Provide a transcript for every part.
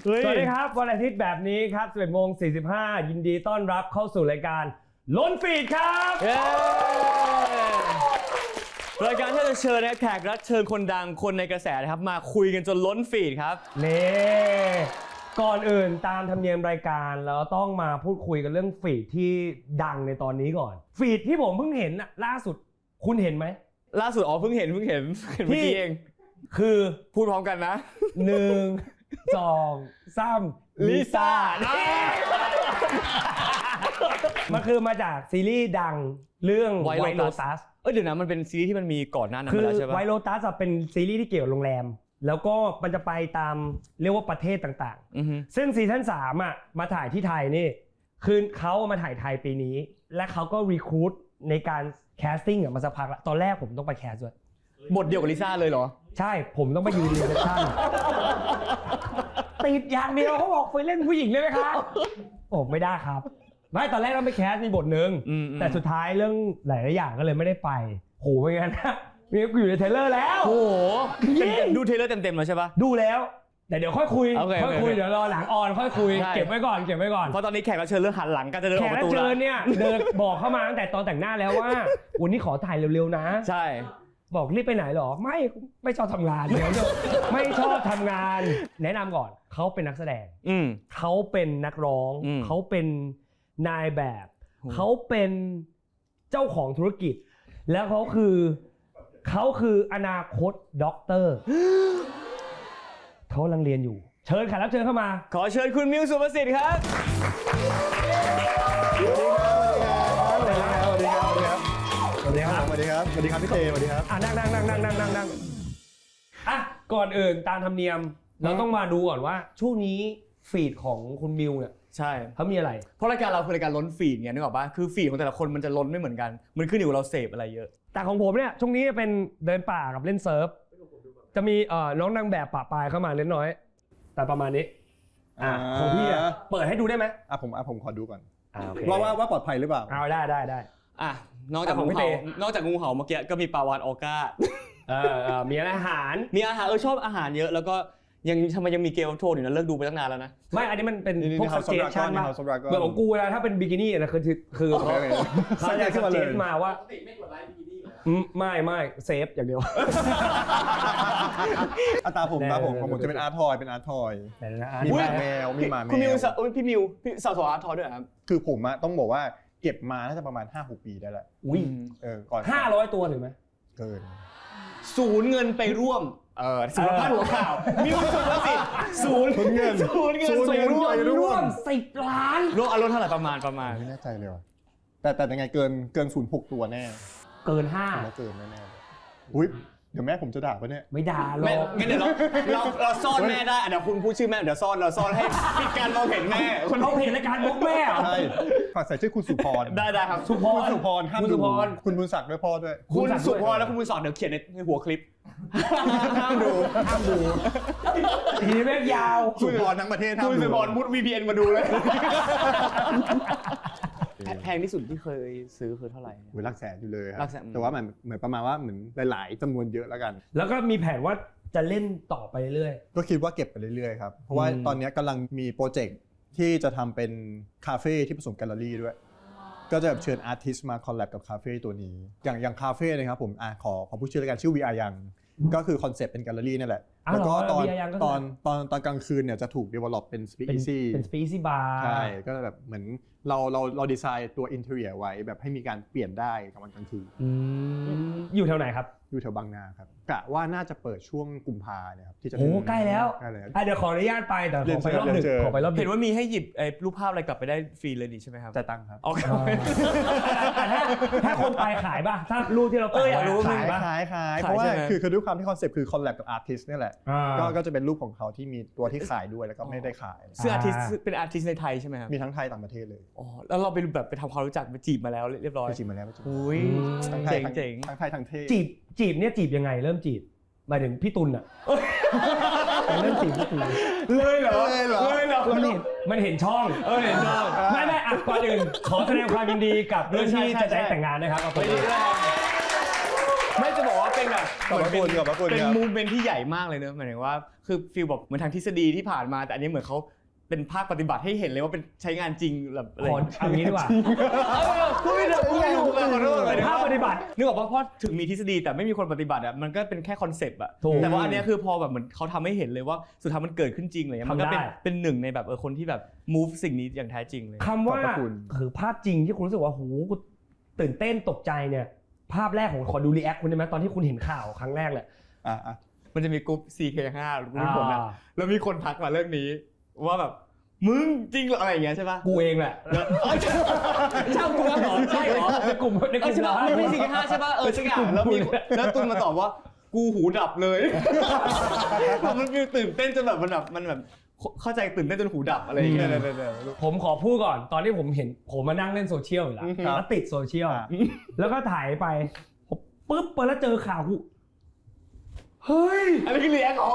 สวัสดีครับวันอาทิตย์แบบนี้ครับ 11:45 ยินดีต้อนรับเข้าสู่รายการล้นฟีดครับรายการที่จะเชิญแขกรับเชิญคนดังคนในกระแสนะครับมาคุยกันจนล้นฟีดครับนี่ก่อนอื่นตามธรรมเนียมรายการเราต้องมาพูดคุยกันเรื่องฟีดที่ดังในตอนนี้ก่อนฟีดที่ผมเพิ่งเห็นล่าสุดคุณเห็นไหมล่าสุดเพิ่งเห็นเมื่อกี้เองคือพูดพร้อมกันนะ1 2 3ลิซ่ามันคือมาจากซีรีส์ดังเรื่อง White Lotus เดี๋ยวนะมันเป็นซีรีส์ที่มันมีก่อนหน้านั้นแล้วใช่ปะ White Lotus เป็นซีรีส์ที่เกี่ยวกับโรงแรมแล้วก็มันจะไปตามเรียกว่าประเทศต่างๆซึ่งซีซั่น3มาถ่ายที่ไทยนี่คือเขามาถ่ายไทยปีนี้และเขาก็รีครูทในการแคสติ้งมาสักพักแล้วตอนแรกผมต้องไปแคสด้วยบทเดียวกับลิซ่าเลยเหรอใช่ผมต้องไปยืนรีเซพชั่นติดอย่างเดียวเขาบอกไปเล่นผู้หญิงได้ไหมครับโอ้ไม่ได้ครับไม่ตอนแรกต้องไปแคสมีบทหนึ่งแต่สุดท้ายเรื่องหลายอย่างก็เลยไม่ได้ไปโหไม่งั้นนะมีอยู่ในเทรลเลอร์แล้วโอ้โหดูเทรลเลอร์เต็มๆแล้วใช่ปะดูแล้วแต่เดี๋ยวค่อยคุยเดี๋ยวรอหลังออนค่อยคุยเก็บไว้ก่อนเพราะตอนนี้แขกรับเชิญเรื่องหันหลังกันจะเดินออกประตูแล้วแขกรับเชิญเนี่ยเดินบอกเข้ามาตั้งแต่ตอนแต่งหน้าแล้วว่าวันนี้ขอถ่ายเร็วๆนะใช่บอกรีบไปไหนหรอไม่ชอบทำงานไม่ชอบทำงานแนะนำก่อนเขาเป็นนักแสดงเขาเป็นนักร้องเขาเป็นนายแบบเขาเป็นเจ้าของธุรกิจแล้วเขาคืออนาคตด็อกเตอร์เขากำลังเรียนอยู่เชิญแขกรับเชิญเข้ามาขอเชิญคุณมิวสุภสิทธิ์ครับสวัสดีครับพี่เต้สวัสดีครับนั่งก่อนอื่นตามธรรมเนียมเราต้องมาดูก่อนว่าช่วงนี้ฟีดของคุณมิวเนี่ยใช่เขามีอะไรเพราะรายการเราคือรายการล้นฟีดไงนึกออกป่ะคือฟีดของแต่ละคนมันจะล้นไม่เหมือนกันมันขึ้นอยู่กับเราเสพอะไรเยอะแต่ของผมเนี่ยช่วงนี้เป็นเดินป่ากับเล่นเซิร์ฟจะมีน้องนางแบบปะปายเข้ามาเล็กน้อยแต่ประมาณนี้ของพี่เปิดให้ดูได้ไหมผมขอดูก่อนokay. ว่าปลอดภัยหรือเปล่าได้นอกจากงูเห่าเมื่อกี้ก็มีปลาวาฬออก้ามีอาหารชอบอาหารเยอะแล้วก็ทำไมยังมีเกมโทนอยู่นะเลิกดูไปตั้งนานแล้วนะไม่อันนี้มันเป็นพวกซับเจชั่นมาเหมือนของกูนะถ้าเป็นบิกินี่นะคือเขาจะซับเจนมาว่าไม่กดไลค์บิกินี่ไม่เซฟอย่างเดียวตาผมจะเป็นอาร์ทอยมีหมาแมวคุณมิวพี่มิวสาวอาร์ทอยด้วยครับคือผมต้องบอกว่าเก็บมาน่าจะประมาณ 5-6 ปีได้แหละก่อน500ตัวถึงไหมเกินศูนย์เงินไปร่วมสุขภาพหัวข่าวมิวสุภสิทธิ์ศูนย์เงินร่วม10 ล้านรวมอารมณ์เท่าไหร่ประมาณไม่แน่ใจเลยว่ะแต่ยังไงเกิน06ตัวแน่เกิน5เกินแน่ๆอุ้ยเดี๋ยวแม่ผมจะด่าปะเนี่ยไม่ด่าหรอกงั้นเดี๋ยวเราซ่อนแม่ได้เดี๋ยวคุณพูดชื่อแม่เดี๋ยวเราซ่อนให้ปิดการมองเห็นแม่คนเขาเห็นรายการบล็อกแม่ใช่ฝากใส่ชื่อคุณสุพรได้ครับสุพรคุณสุพรคุณบุญศักดิ์ด้วยพ่อด้วยคุณสุพรแล้วคุณบุญศักดิ์เดี๋ยวเขียนในหัวคลิปห้ามดูทีแม่ยาวสุพรทั้งประเทศคุณสุพรมุด VPN มาดูเลยแพงที่สุดที่เคยซื้อคือเท่าไหร่หลักแสนอยู่เลยครับแต่ว่ามันเหมือนประมาณว่าเหมือนหลายๆจำนวนเยอะแล้วกันแล้วก็มีแผนว่าจะเล่นต่อไปเรื่อยก็คิดว่าเก็บไปเรื่อยๆครับเพราะว่าตอนนี้กำลังมีโปรเจกต์ที่จะทำเป็นคาเฟ่ที่ผสมแกลเลอรี่ด้วยก็จะเชิญอาร์ติสต์มาคอลแลบกับคาเฟ่ตัวนี้อย่างคาเฟ่นะครับผมขอพูดชื่อรายการชื่อ VR ยังก็คือคอนเซ็ปต์เป็นแกลเลอรี่นั่นแหละแล้วก็ตอนกลางคืนเนี่ยจะถูก develop เป็น speakeasy bar ใช่ก็แบบเหมือนเราดีไซน์ตัว interior ไว้แบบให้มีการเปลี่ยนได้กับวันกลางคืนอยู่แถวไหนครับอยู่แถวบางนาครับกะว่าน่าจะเปิดช่วงกุมภาเนี่ยครับที่จะโอ้ใกล้แล้วเดี๋ยวขออนุญาตไปแต่ขอไปรอบหนึ่งเห็นว่ามีให้หยิบรูปภาพอะไรกลับไปได้ฟรีเลยนี่ใช่ไหมครับจะตั้งครับถ้าคนไปขายป่ะถ้ารูปที่เราอยากรู้ขายเพราะว่าคือด้วยความที่คอนเซ็ปต์คือคอลแลบกับอาร์ติสต์นี่แหละก็จะเป็นรูปของเขาที่มีตัวที่ขายด้วยแล้วก็ไม่ได้ขายซึ่งอาร์ติสต์เป็นอาร์ติสต์ในไทยใช่ไหมครับมีทั้งไทยต่างประเทศเลยอ๋อแล้วเราไปทำความรู้จักไปจีบมาแล้วเรียบร้อยจีบมาแล้วอุ้ยเจ๋งทั้งไทยทั้งเทศจีบเนี่ยจีบยังไงเริ่มจีบหมายถึงพี่ตุลอะเริ่มจีบพี่ตุลเลยเหรอมันเห็นช่องเห็นช่องไม่ก่อนอื่นขอแสดงความยินดีกับเรื่องที่จะแต่งงานนะครับไม่จะบอกว่าเป็นแบบ ขอบคุณครับ เป็นมูฟเมนต์ที่ใหญ่มากเลยเนอะหมายถึงว่าคือฟีลแบบเหมือนทางทฤษฎีที่ผ่านมาแต่อันนี้เหมือนเขาเป็นภาคปฏิบัติให้เห็นเลยว่าเป็นใช้งานจริงแบบอะไร ขอเอางี้ดีกว่า พูดไม่ถูกขอโทษ ภาคปฏิบัติ นึกออกว่าเพราะถึงมีทฤษฎีแต่ไม่มีคนปฏิบัติอ่ะมันก็เป็นแค่คอนเซปต์อ่ะ ถูก แต่ว่าอันเนี้ยคือพอแบบเหมือนเขาทำให้เห็นเลยว่าสุดท้ายมันเกิดขึ้นจริงเลยมันก็เป็นหนึ่งในแบบคนที่แบบ move สิ่งนี้อย่างแท้จริงเลย คำว่า ขอบคุณ คือภาพจริงที่คุณรู้สึกว่าโหกูตื่นเต้นตกใจเนี่ยภาพแรกของขอดูรีแอคคุณได้ไหมตอนที่คุณเห็นข่าวครั้งแรกเลย มันจะมีกลุ่ม CK5 หรือคนนะแล้วมีคนทักมาเรื่องนี้ว่าแบบมึงจริงเหรออะไรอย่างเงี้ยใช่ป่ะ กูเองแหละ เช่ากูแล้วเหรอใช่เหรอ ในกลุ่มใช่ป่ะไม่ใช่ CK5 ใช่ป่ะใช่แล้วตุนมาตอบว่ากูหูดับเลยมันฟีลตื่นเต้นจนแบบมันแบบเข้าใจตื่นเต้นจนหูดับอะไรอย่างเงี้ย ผมขอพูดก่อนตอนที่ผมเห็นผมมานั่งเล่นโซเชียลอยู่แล้วแล้วติดโซเชียลแล้วก็ถ่ายไปปุ๊บไปแล้วเจอข่าวกูเฮ้ย อันนี้คือรีแอคเหรอ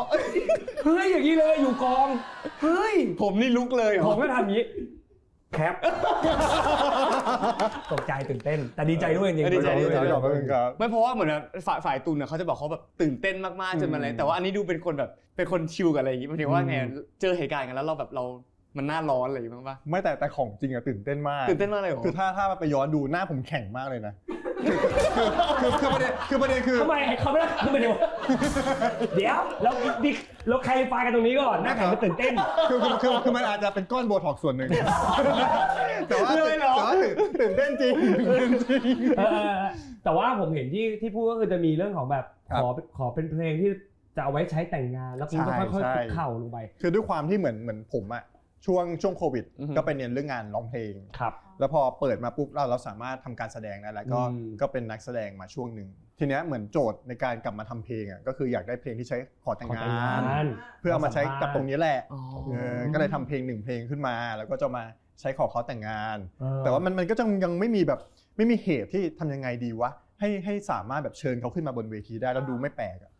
เฮ้ยอย่างนี้เลยอยู่กองเฮ้ย ผมนี่ลุกเลยเหรอ ผมก็ทำอย่างนี้แคปตกใจตื่นเต้นแต่ดีใจด้วยจริงๆ ดีใจขอบคุณครับ ไม่เพราะว่าเหมือนฝ่ายตุนเขาจะบอกเขาแบบตื่นเต้นมากๆจนมันอะไรแต่ว่าอันนี้ดูเป็นคนแบบเป็นคนชิลกับอะไรอย่างงี้หมายถึงว่าไงเจอเหตุการณ์กันแล้วเราแบบเรามันน่าร้อนอะไรอย่างงี้บ้างป่ะ ไม่แต่ของจริงอะตื่นเต้นมาก ตื่นเต้นมากเลยเหรอ คือถ้าไปย้อนดูหน้าผมแข็งมากเลยนะคือประเด็นคือทำไมเขาไม่ได้คือไม่ได้เดี๋ยวเราใครไฟกันตรงนี้ก่อนหน้าแข็งมันตื่นเต้นคือมันอาจจะเป็นก้อนโบท็อกซ์ส่วนหนึ่งแต่ว่าตื่นเต้นจริงแต่ว่าผมเห็นที่พูดก็คือจะมีเรื่องของแบบขอเป็นเพลงที่จะเอาไว้ใช้แต่งงานแล้วคุณก็ค่อยๆคุกเข่าลงไปคือด้วยความที่เหมือนผมอะช่วงโควิดก็ไปเรียนเรื่องงานร้องเพลงครับแล้วพอเปิดมาปุ๊บเราสามารถทำการแสดงได้แล้วก็เป็นนักแสดงมาช่วงหนึ่งทีเนี้ยเหมือนโจทย์ในการกลับมาทำเพลงอะก็คืออยากได้เพลงที่ใช้ขอแต่งงานเพื่อเอามาใช้กับตรงนี้แหละก็เลยทำเพลง1เพลงขึ้นมาแล้วก็จะมาใช้ขอเขาแต่งงานแต่ว่ามันก็ยังไม่มีเหตุที่ทำยังไงดีวะให้สามารถแบบเชิญเขาขึ้นมาบนเวทีได้แล้วดูไม่แปลกอ่ะ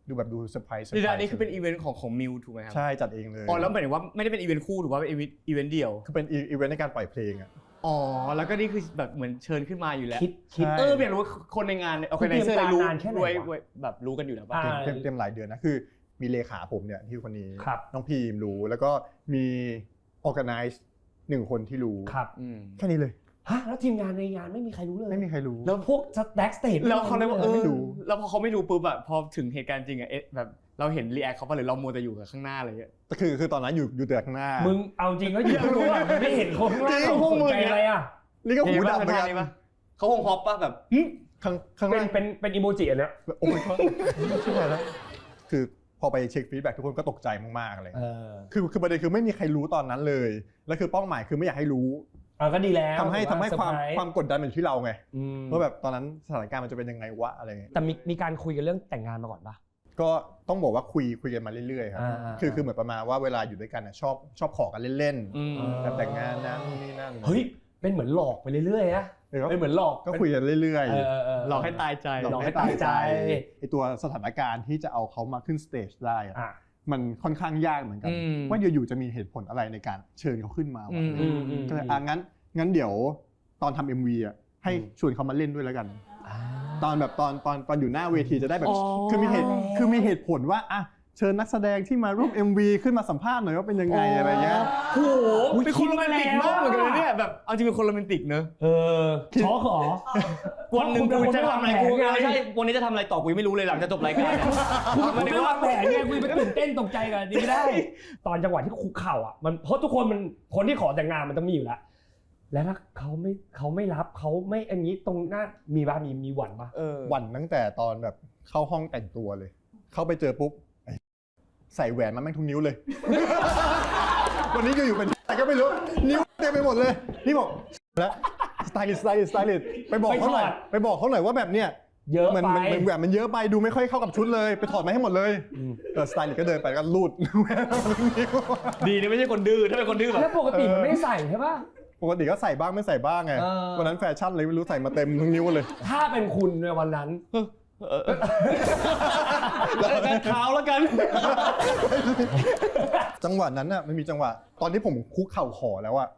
ดูแบบดูเซอร์ไพรส์อันนี้คือเป็นอีเวนต์ของมิวถูกไหมครับใช่จัดเองเลยแล้วหมายถึงว่าไม่ได้เป็นอีเวนต์คู่หรือว่าเป็นอีเวนต์เดี่ยวคือเป็นอีเวนต์ในการปล่อยเพลงอ่ะแล้วก็นี่คือแบบเหมือนเชิญขึ้นมาอยู่แล้วคิดอยากรู้ว่าคนในงานออร์แกไนเซอร์รู้แบบรู้กันอยู่แล้วป่ะเตรียมหลายเดือนนะคือมีเลขาผมเนี่ยที่คนนี้น้องพีมรู้แล้วก็มีออร์แกไนซ์1คนที่รู้แค่นี้เลยแล้วทีมงานในงานไม่มีใครรู้เลยไม่มีใครรู้แล้วพวกแบ็กสเตจแล้วเขาเลยว่าไม่รู้แล้วพอเขาไม่รู้ปุ๊บแบบพอถึงเหตุการณ์จริงอะแบบเราเห็นรีแอคเขาป่ะหรือเรามัวแต่อยู่กับข้างหน้าอะไรเงี้ยคือตอนนั้นอยู่แต่ข้างหน้ามึงเอาจริงก็อยู่รู้อ่ะไม่เห็นคนข้างล่างพวกมึงอะไรอ่ะนี่ก็หูดับเหมือนกันเขาคงฮอปป่ะแบบข้างล่างเป็นอีโมจิอันเนี้ยโอ้ยชิบหายแล้วคือพอไปเช็คฟีดแบ็กทุกคนก็ตกใจมากๆเลยคือประเด็นคือไม่มีใครรู้ตอนนั้นเลยแล้วคือเป้าหมายคือไม่อยากให้รู้ก็ดีแล้วทำให้ความกดดันเป็นที่เราไงว่าแบบตอนนั้นสถานการณ์มันจะเป็นยังไงวะอะไรเงี้ยแต่มีการคุยกันเรื่องแต่งงานมาก่อนปะก็ต้องบอกว่าคุยกันมาเรื่อยๆครับคือเหมือนประมาณว่าเวลาอยู่ด้วยกันชอบขอกันเล่นๆแต่แต่งงานนั้นนี่นั่นเฮ้ยเป็นเหมือนหลอกไปเรื่อยๆนะเป็นเหมือนหลอกก็คุยกันเรื่อยๆหลอกให้ตายใจไอตัวสถานการณ์ที่จะเอาเขามาขึ้นสเตจได้มันค่อนข้างยากเหมือนกันว่าอยู่ๆจะมีเหตุผลอะไรในการเชิญเขาขึ้นมาก็เลยงั้นเดี๋ยวตอนทำ MV อ่ะให้ชวนเขามาเล่นด้วยแล้วกันตอนแบบตอนอยู่หน้าเวทีจะได้แบบคือมีเหตุผลว่าอ่ะเชิญนักแสดงที่มาร่วม MV ขึ้นมาสัมภาษณ์หน่อยว่าเป็นยังไงอะไรเงี้ยโอ้โหเป็นคนโรแมนติกมากเหมือนกันเนี่ยแบบเอาจริงเป็นคนโรแมนติกเนอะช็อกเหรอวันหนึ่งกูจะทำอะไรกูไม่ใช่วันนี้จะทำอะไรต่อกูไม่รู้เลยหลังจากจบรายการมันไม่วางแผนไงกูไปตื่นเต้นตกใจกันดีไม่ได้ตอนจังหวะที่คุกเข่าอ่ะมันเพราะทุกคนที่ขอแต่งงานมันต้องมีอยู่แล้วแล้วถ้าเขาไม่รับเขาไม่อันนี้ตรงหน้ามีบ้ามีหวั่นป่ะหวั่นตั้งแต่ตอนแบบเข้าห้องแต่งตัวเลยเข้าไปเจอปุ๊บใส่แหวนมาแม่งทุกนิ้วเลยวันนี้อยู่เป็นอะไรก็ไม่รู้นิ้วเต็มไปหมดเลยนี่บอกแล้วสไตลิสต์ไปบอกเขาหน่อยว่าแบบเนี้ยเยอะไปแหวนมันเยอะไปดูไม่ค่อยเข้ากับชุดเลยไปถอดมาให้หมดเลยสไตลิสต์ก็เดินไปก็ลูดดีนี่ไม่ใช่คนดื้อถ้าเป็นคนดื้อแบบแล้วปกติมันไม่ใส่ใช่ป่ะปกติก็ใส่บ้างไม่ใส่บ้างไงวันนั้นแฟชั่นเลยไม่รู้ใส่มาเต็มทั้งนิ้วเลยถ้าเป็นคุณในวันนั้นเท้าแล้วกันจังหวะนั้นน่ะมันมีจังหวะตอนที่ผมคุกเข่าขอแล้วอะ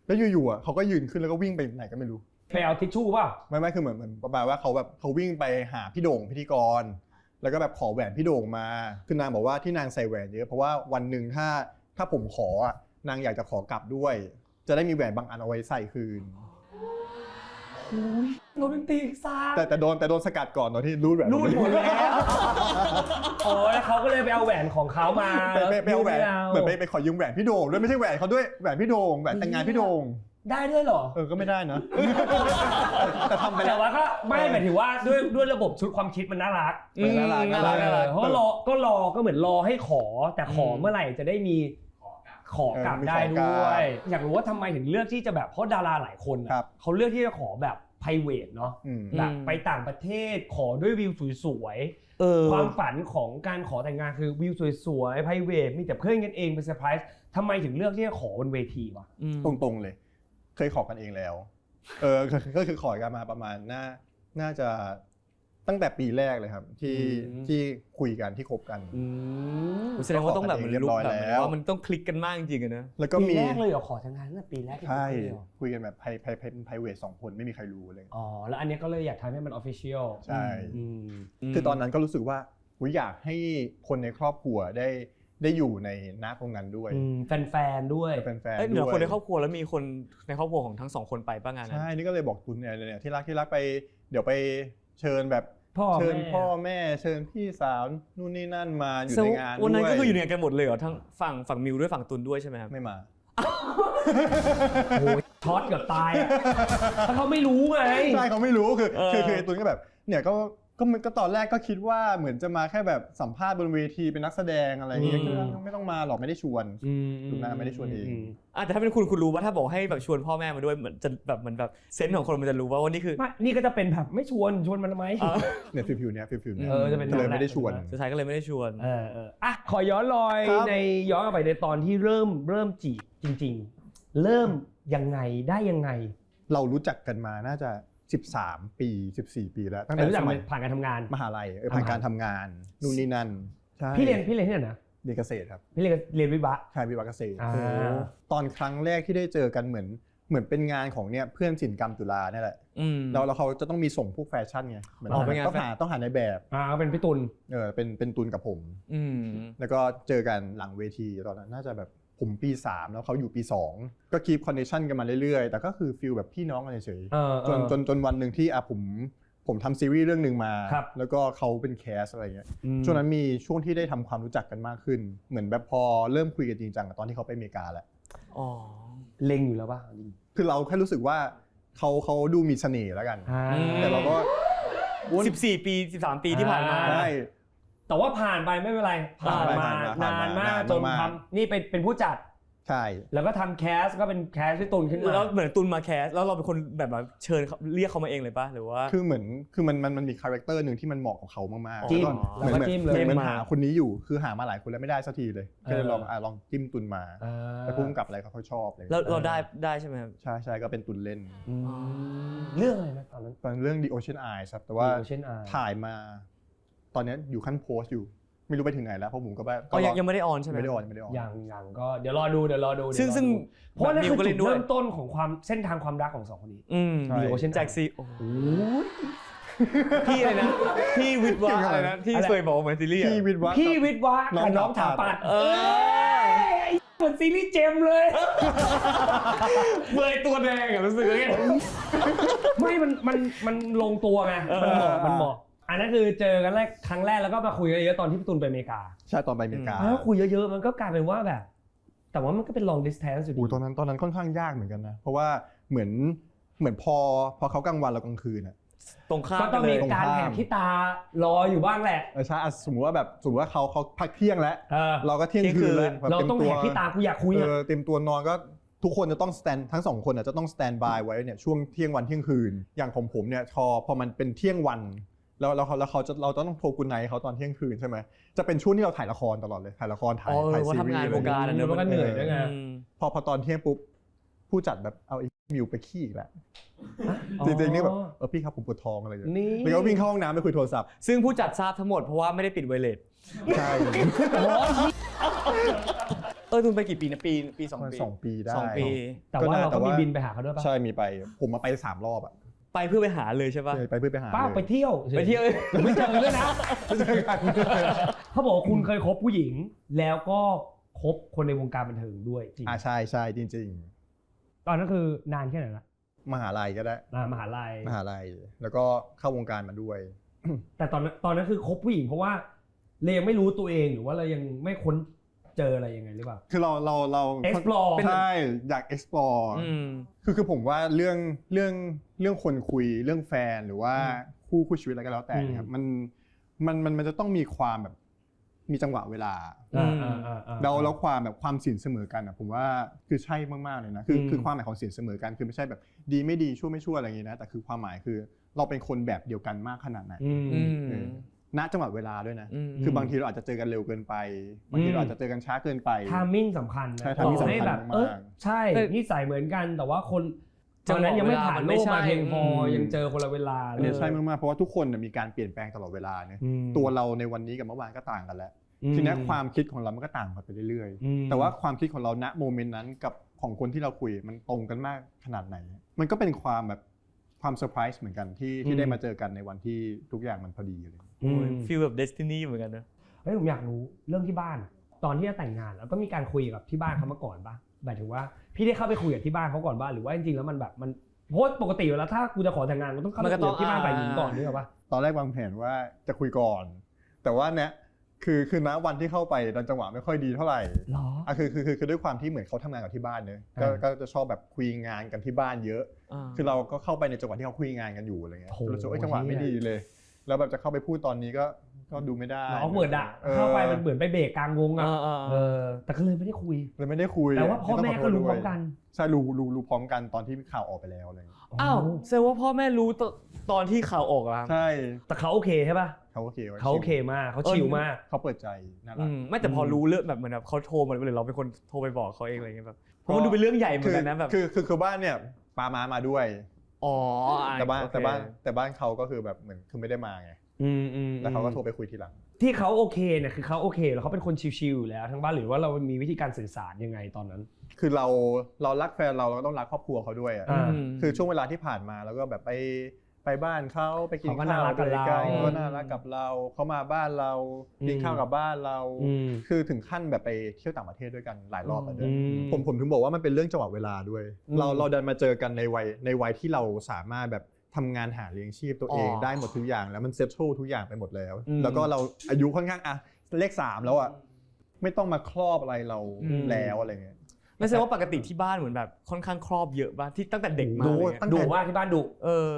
แล้วอยู่ๆอะเขาก็ยืนขึ้นแล้วก็วิ่งไปไหนก็ไม่รู้ ไปเอาทิชชู่ป่ะไม่คือเหมือนประมาณว่าเขาวิ่งไปหาพี่โด่งพิธีกรแล้วก็แบบขอแหวนพี่โด่งมาคือนางบอกว่าที่นางใส่แหวนเยอะเพราะว่าวันหนึ่งถ้าผมขอนางอยากจะขอกลับด้วยจะได้มีแหวนบางอันเอาไว้ใส่คืนโรแมนติกซ่าแต่โดนสกัดก่อนตอนที่รูดแหวนรูดหมดแล้วโอ้แล้วเขาก็เลยไปเอาแหวนของเขามาไปเอาแหวนเหมือนไปขอยืมแหวนพี่โด่งด้วยไม่ใช่แหวนเขาด้วยแหวนพี่โด่งแหวนแต่งงานพี่โด่งได้ด้วยเหรอก็ไม่ได้นะแต่ทำไปแล้วแต่ว่าก็ไม่หมายถึงว่าด้วยระบบชุดความคิดมันน่ารักเพราะก็เหมือนรอให้ขอแต่ขอเมื่อไหร่จะได้มีขอกลับได้ด้วยอยากรู้ว่าทำไมถึงเลือกที่จะแบบเพราะดาราหลายคนเขาเลือกที่จะขอแบบ private เนาะแบบไปต่างประเทศขอด้วยวิวสวยๆความฝันของการขอแต่งงานคือวิวสวยๆ private มีแต่เพื่อนกันเองเป็นเซอร์ไพรส์ทำไมถึงเลือกที่จะขอบนเวทีวะตรงๆเลยเคยขอกันเองแล้วก็คือขอกันมาประมาณน่าจะตั้งแต่ปีแรกเลยครับที่คุยกันที่คบกันแสดงว่าต้องแบบมันลุกแบบว่ามันต้องคลิกกันมากจริงๆนะแล้วก็มีปีแรกเลยเหรอขอแต่งงานตั้งแต่ปีแรกใช่คุยกันแบบprivate 2 คนไม่มีใครรู้เลยแล้วอันนี้ก็เลยอยากทำให้มัน official ใช่คือตอนนั้นก็รู้สึกว่าอยากให้คนในครอบครัวได้อยู่ในณตรงนั้นด้วยแฟนๆด้วยเหนือคนในครอบครัวแล้วมีคนในครอบครัวของทั้ง2คนไปป่ะงานนั้นใช่นี่ก็เลยบอกตุลเนี่ยที่รักไปเดี๋ยวไปเชิญแบบเชิญพ่อแม่เชิญพี่สาวนู่นนี่นั่นมาอยู่ในงานด้วยวันนั้นก็คืออยู่ในงานกันหมดเลยเหรอทั้งฝั่งมิวด้วยฝั่งตุลด้วยใช่ไหมครับไม่มาโอ้ช็อตเกือบตายถ้าเขาไม่รู้ไงใช่เขาไม่รู้คือตุลก็แบบเนี่ยก็ตอนแรกก็คิดว่าเหมือนจะมาแค่แบบสัมภาษณ์บนเวทีเป็นนักแสดงอะไรอย่างเงี้ยไม่ต้องมาหรอกไม่ได้ชวนตุลนาไม่ได้ชวนเองแต่ถ้าเป็นคุณรู้ว่าถ้าบอกให้แบบชวนพ่อแม่มาด้วยเหมือนจะแบบเหมือนแบบเซนส์ของคนมันจะรู้ว่านี่คือนี่ก็จะเป็นแบบไม่ชวนมันทำไมเนี่ยฟิวเนี่ยจะเป็นเลยไม่ได้ชวนสุดท้ายก็เลยไม่ได้ชวนขอย้อนรอยย้อนกลับไปในตอนที่เริ่มจีบจริงๆเริ่มยังไงได้ยังไงเรารู้จักกันมาน่าจะ13 ปี14 ปีแล้วตั้งแต่สมัยผ่านการทำงานมหาลัยผ่านการทำงานนู่นนี่นั่นใช่พี่เรียนที่ไหนนะเรียนเกษตรครับพี่เรียนวิศวะใช่วิศวะเกษตรตอนครั้งแรกที่ได้เจอกันเหมือนเป็นงานของเนี่ยเพื่อนศิลปกรรมจุฬาเนี่ยแหละแล้วเขาจะต้องมีส่งพวกแฟชั่นไงต้องหาในแบบเป็นพี่ตุลเป็นตุลกับผมแล้วก็เจอกันหลังเวทีตอนนั้นน่าจะแบบผมปี3แล้วเขาอยู่ปี2ก็คีปคอนเนคชั่นกันมาเรื่อยๆแต่ก็คือฟีลแบบพี่น้องกันเฉยๆจนวันหนึ่งที่ผมทำซีรีส์เรื่องนึงมาแล้วก็เขาเป็นแคสอะไรเงี้ยช่วงนั้นมีช่วงที่ได้ทำความรู้จักกันมากขึ้นเหมือนแบบพอเริ่มคุยกันจริงจังตอนที่เขาไปอเมริกาแหละเล็งอยู่แล้วป่ะคือเราแค่รู้สึกว่าเขาดูมีเสน่ห์แล้วกันแต่เราก็14 ปี13 ปีที่ผ่านมาใช่แต่ว่าผ่านไปไม่เป็นไรผ่านมานานมากจนทำนี่เป็นผู้จัดใช่แล้วก็ทำแคสก็เป็นแคสที่ตุลขึ้นมาแล้วเหมือนตุลมาแคสแล้วเราเป็นคนแบบเชิญเรียกเขามาเองเลยป่ะหรือว่าคือเหมือนมันมีคาแรคเตอร์นึงที่มันเหมาะกับเขามากๆจิ้มแล้วก็จิ้มเลยมันหาคนนี้อยู่คือหามาหลายคนแล้วไม่ได้สักทีเลยก็เลยลองจิ้มตุลมาแต่พุ่งกับอะไรเขาชอบเลยแล้วเราได้ใช่ไหมครับใช่ก็เป็นตุลเล่นเรื่องอะไรนะตอนเรื่อง The Ocean Eyes ครับแต่ว่าถ่ายมาตอนนี้อยู่ขั้นโพสต์อยู่ไม่รู้ไปถึงไหนแล้วเพราะผมก็ยังไม่ได้ออนใช่ไหมไม่ได้ออนยังก็เดี๋ยวรอดูซึ่งเพราะนั่นคือจุดเริ่มต้นของความเส้นทางความรักของ2คนนี้มีโอเชียนแจ็คซีโอ้โหพี่อะไรนะพี่วิทวะอะไรนะที่เคยบอกเหมือนซีรีส์พี่วิทวะกับน้องถาปัดเหมือนซีรีส์เจมเลยเมื่อยตัวแดงรู้สึกไงไม่มันลงตัวไงมันเหมาะอันนั้นคือเจอกันครั้งแรกแล้วก็มาคุยกันเยอะตอนที่พี่ตุลไปอเมริกาใช่ตอนไปอเมริกาคุยเยอะๆมันก็กลายเป็นว่าแบบแต่ว่ามันก็เป็น long distance อยู่ดีตอนนั้นค่อนข้างยากเหมือนกันนะเพราะว่าเหมือนพอเขากลางวันเรากลางคืนอ่ะตรงข้ามก็ต้องมีการแหกขี้ตารออยู่บ้างแหละใช่สมมติว่าเขาพักเที่ยงแล้วเราก็เที่ยงคืนแล้วเราต้องแหกขี้ตากูอยากคุยเต็มตัวนอนก็ทุกคนจะต้องทั้ง2คนจะต้องสแตนบายไว้เนี่ยช่วงเที่ยงวันเที่ยงคืนอย่างของผมเนี่ยพอมันเป็นเที่ยงวันเราต้องโทรกุนไนเขาตอนเที่ยงคืนใช่ไหมจะเป็นช่วงที่เราถ่ายละครตลอดเลยถ่ายละครถ่ายซีรีส์วงการมันก็เหนื่อยด้วยไงพอตอนเที่ยงปุ๊บผู้จัดแบบเอามิวไปขี้อีกแล้วจริงๆนี่แบบพี่ครับผมปวดท้องอะไรอย่างเงี้ยแล้วก็วิ่งเข้าห้องน้ำไปคุยโทรศัพท์ซึ่งผู้จัดทราบทั้งหมดเพราะว่าไม่ได้ปิดไวเลสใช่ตุลไปกี่ปีนะปี2 ปี2 ปีได้2 ปีแต่ว่าเราก็มีบินไปหาเขาด้วยป่ะใช่มีไปผมมาไป3 รอบอ่ะ ไปเพื่อไปหาเลยใช่ป่ะ ไปเพื่อไปหา ป้าไปเที่ยว ไปเที่ยว ไม่เจอด้วยนะเขาบอกว่าคุณเคยคบผู้หญิงแล้วก็คบคนในวงการบันเทิงด้วยจริง ใช่จริง ตอนนั้นคือนานแค่ไหนละ ๆมหาลัยก็ได้ มหาลัย แล้วก็เข้าวงการมาด้วย แต่ตอนนั้นคือคบผู้หญิงเพราะว่าเรายังไม่รู้ตัวเองหรือว่าเรายังไม่ค้นเจออะไรยังไงหรือเปล่า คือเรา explore ใช่อยาก explore คือผมว่าเรื่องคนคุยเรื่องแฟนหรือว่าคู่ชีวิตอะไรก็แล้วแต่นะครับมันจะต้องมีความแบบมีจังหวะเวลาแล้วความสินเสมอกันผมว่าคือใช่มากๆเลยนะคือความหมายของสินเสมอกันคือไม่ใช่แบบดีไม่ดีชั่วไม่ชั่วอะไรอย่างนี้นะแต่คือความหมายคือเราเป็นคนแบบเดียวกันมากขนาดไหนณจังหวะเวลาด้วยนะคือบางทีเราอาจจะเจอกันเร็วเกินไปบางทีเราอาจจะเจอกันช้าเกินไป ทามมิ่งสำคัญนะ ใช่ timing สำคัญ แบบ มาก ใช่นิสัยเหมือนกันแต่ว่าคนตอนนั้นยังไม่ผ่านโลกมาเพียงพอยังเจอคนละเวลา ใช่มากๆเพราะว่าทุกคนมีการเปลี่ยนแปลงตลอดเวลาเนี่ยตัวเราในวันนี้กับเมื่อวานก็ต่างกันแล้วทีนี้ความคิดของเรามันก็ต่างกันไปเรื่อยๆแต่ว่าความคิดของเราณโมเมนต์นั้นกับของคนที่เราคุยมันตรงกันมากขนาดไหนมันก็เป็นความเซอร์ไพรส์เหมือนกันที่ได้มาเจอกันในวันที่ทุกอย่างมันพอดีเลยฟีลแบบเดสตินีเหมือนกันนะเฮ้ยผมอยากรู้เรื่องที่บ้านตอนที่จะแต่งงานแล้วก็มีการคุยกับที่บ้านเขามาก่อนป่ะหมายถึงว่าพี่ได้เข้าไปคุยกับที่บ้านเขาก่อนป่ะหรือว่าจริงๆแล้วมันแบบมันเพราะปกติแล้วถ้ากูจะขอแต่งงานมันต้องเข้าไปคุยกับที่บ้านฝ่ายหญิงก่อนด้วยป่ะตอนแรกวางแผนว่าจะคุยก่อนแต่ว่าเนี่ยคือณวันที่เข้าไปตอนจังหวะไม่ค่อยดีเท่าไหร่หรอคือด้วยความที่เหมือนเขาทำงานกับที่บ้านเนี่ยก็จะชอบแบบคุยงานกันที่บ้านเยอะคือเราก็เข้าไปในจังหวะที่เขาคุยงานกันอยู่อะไรเงี้ยรู้สึกว่าจังหวะไม่ดีเลยแล้วแบบจะเข้าไปพูดตอนนี้ก็ดูไม่ได้เหมือนเข้าไปมันเหมือนไปเบรกกลางวงแต่ก็เลยไม่ได้คุยแต่ว่าพ่อแม่ก็รู้พร้อมกันใช่รู้พร้อมกันตอนที่ข่าวออกไปแล้วอะไรอ้าวแสดงว่าพ่อแม่รู้ตอนที่ข่าวออกแล้วใช่แต่เขาโอเคใช่ป่ะเขาโอเคมากเขาชิลมากเขาเปิดใจน่ารักไม่แต่พอรู้เรื่องแบบเหมือนแบบเขาโทรมาเลยเราเป็นคนโทรไปบอกเขาเองอะไรเงี้ยแบบเพราะมันดูเป็นเรื่องใหญ่เหมือนกันนะแบบคือบ้านเนี่ยปามาด้วยแต่บ้านเขาก็คือแบบเหมือนคือไม่ได้มาไงแล้วเขาก็โทรไปคุยทีหลังที่เขาโอเคเนี่ยคือเขาโอเคแล้วเขาเป็นคนชิลๆอยู่แล้วทั้งบ้านหรือว่าเรามีวิธีการสื่อสารยังไงตอนนั้นคือเรารักแฟนเราก็ต้องรักครอบครัวเขาด้วยคือช่วงเวลาที่ผ่านมาแล้วก็แบบไปบ้านเขาไปกินข้าวด้วยกันเขาน่ารักกับเราเขามาบ้านเรากินข้าวกับบ้านเราคือถึงขั้นแบบไปเที่ยวต่างประเทศด้วยกันหลายรอบแล้วด้วยผมถึงบอกว่ามันเป็นเรื่องจังหวะเวลาด้วยเราดันมาเจอกันในวัยที่เราสามารถแบบทำงานหาเลี้ยงชีพตัวเองได้หมดทุกอย่างแล้วมันเซตโชทุกอย่างไปหมดแล้วแล้วก็เราอายุค่อนข้างเลข3แล้วไม่ต้องมาครอบอะไรเราแล้วอะไรเงี้ยไม่ใช่ว่าปกติที่บ้านเหมือนแบบค่อนข้างครอบเยอะบ้างที่ตั้งแต่เด็กมาเลยดุว่าที่บ้านดุ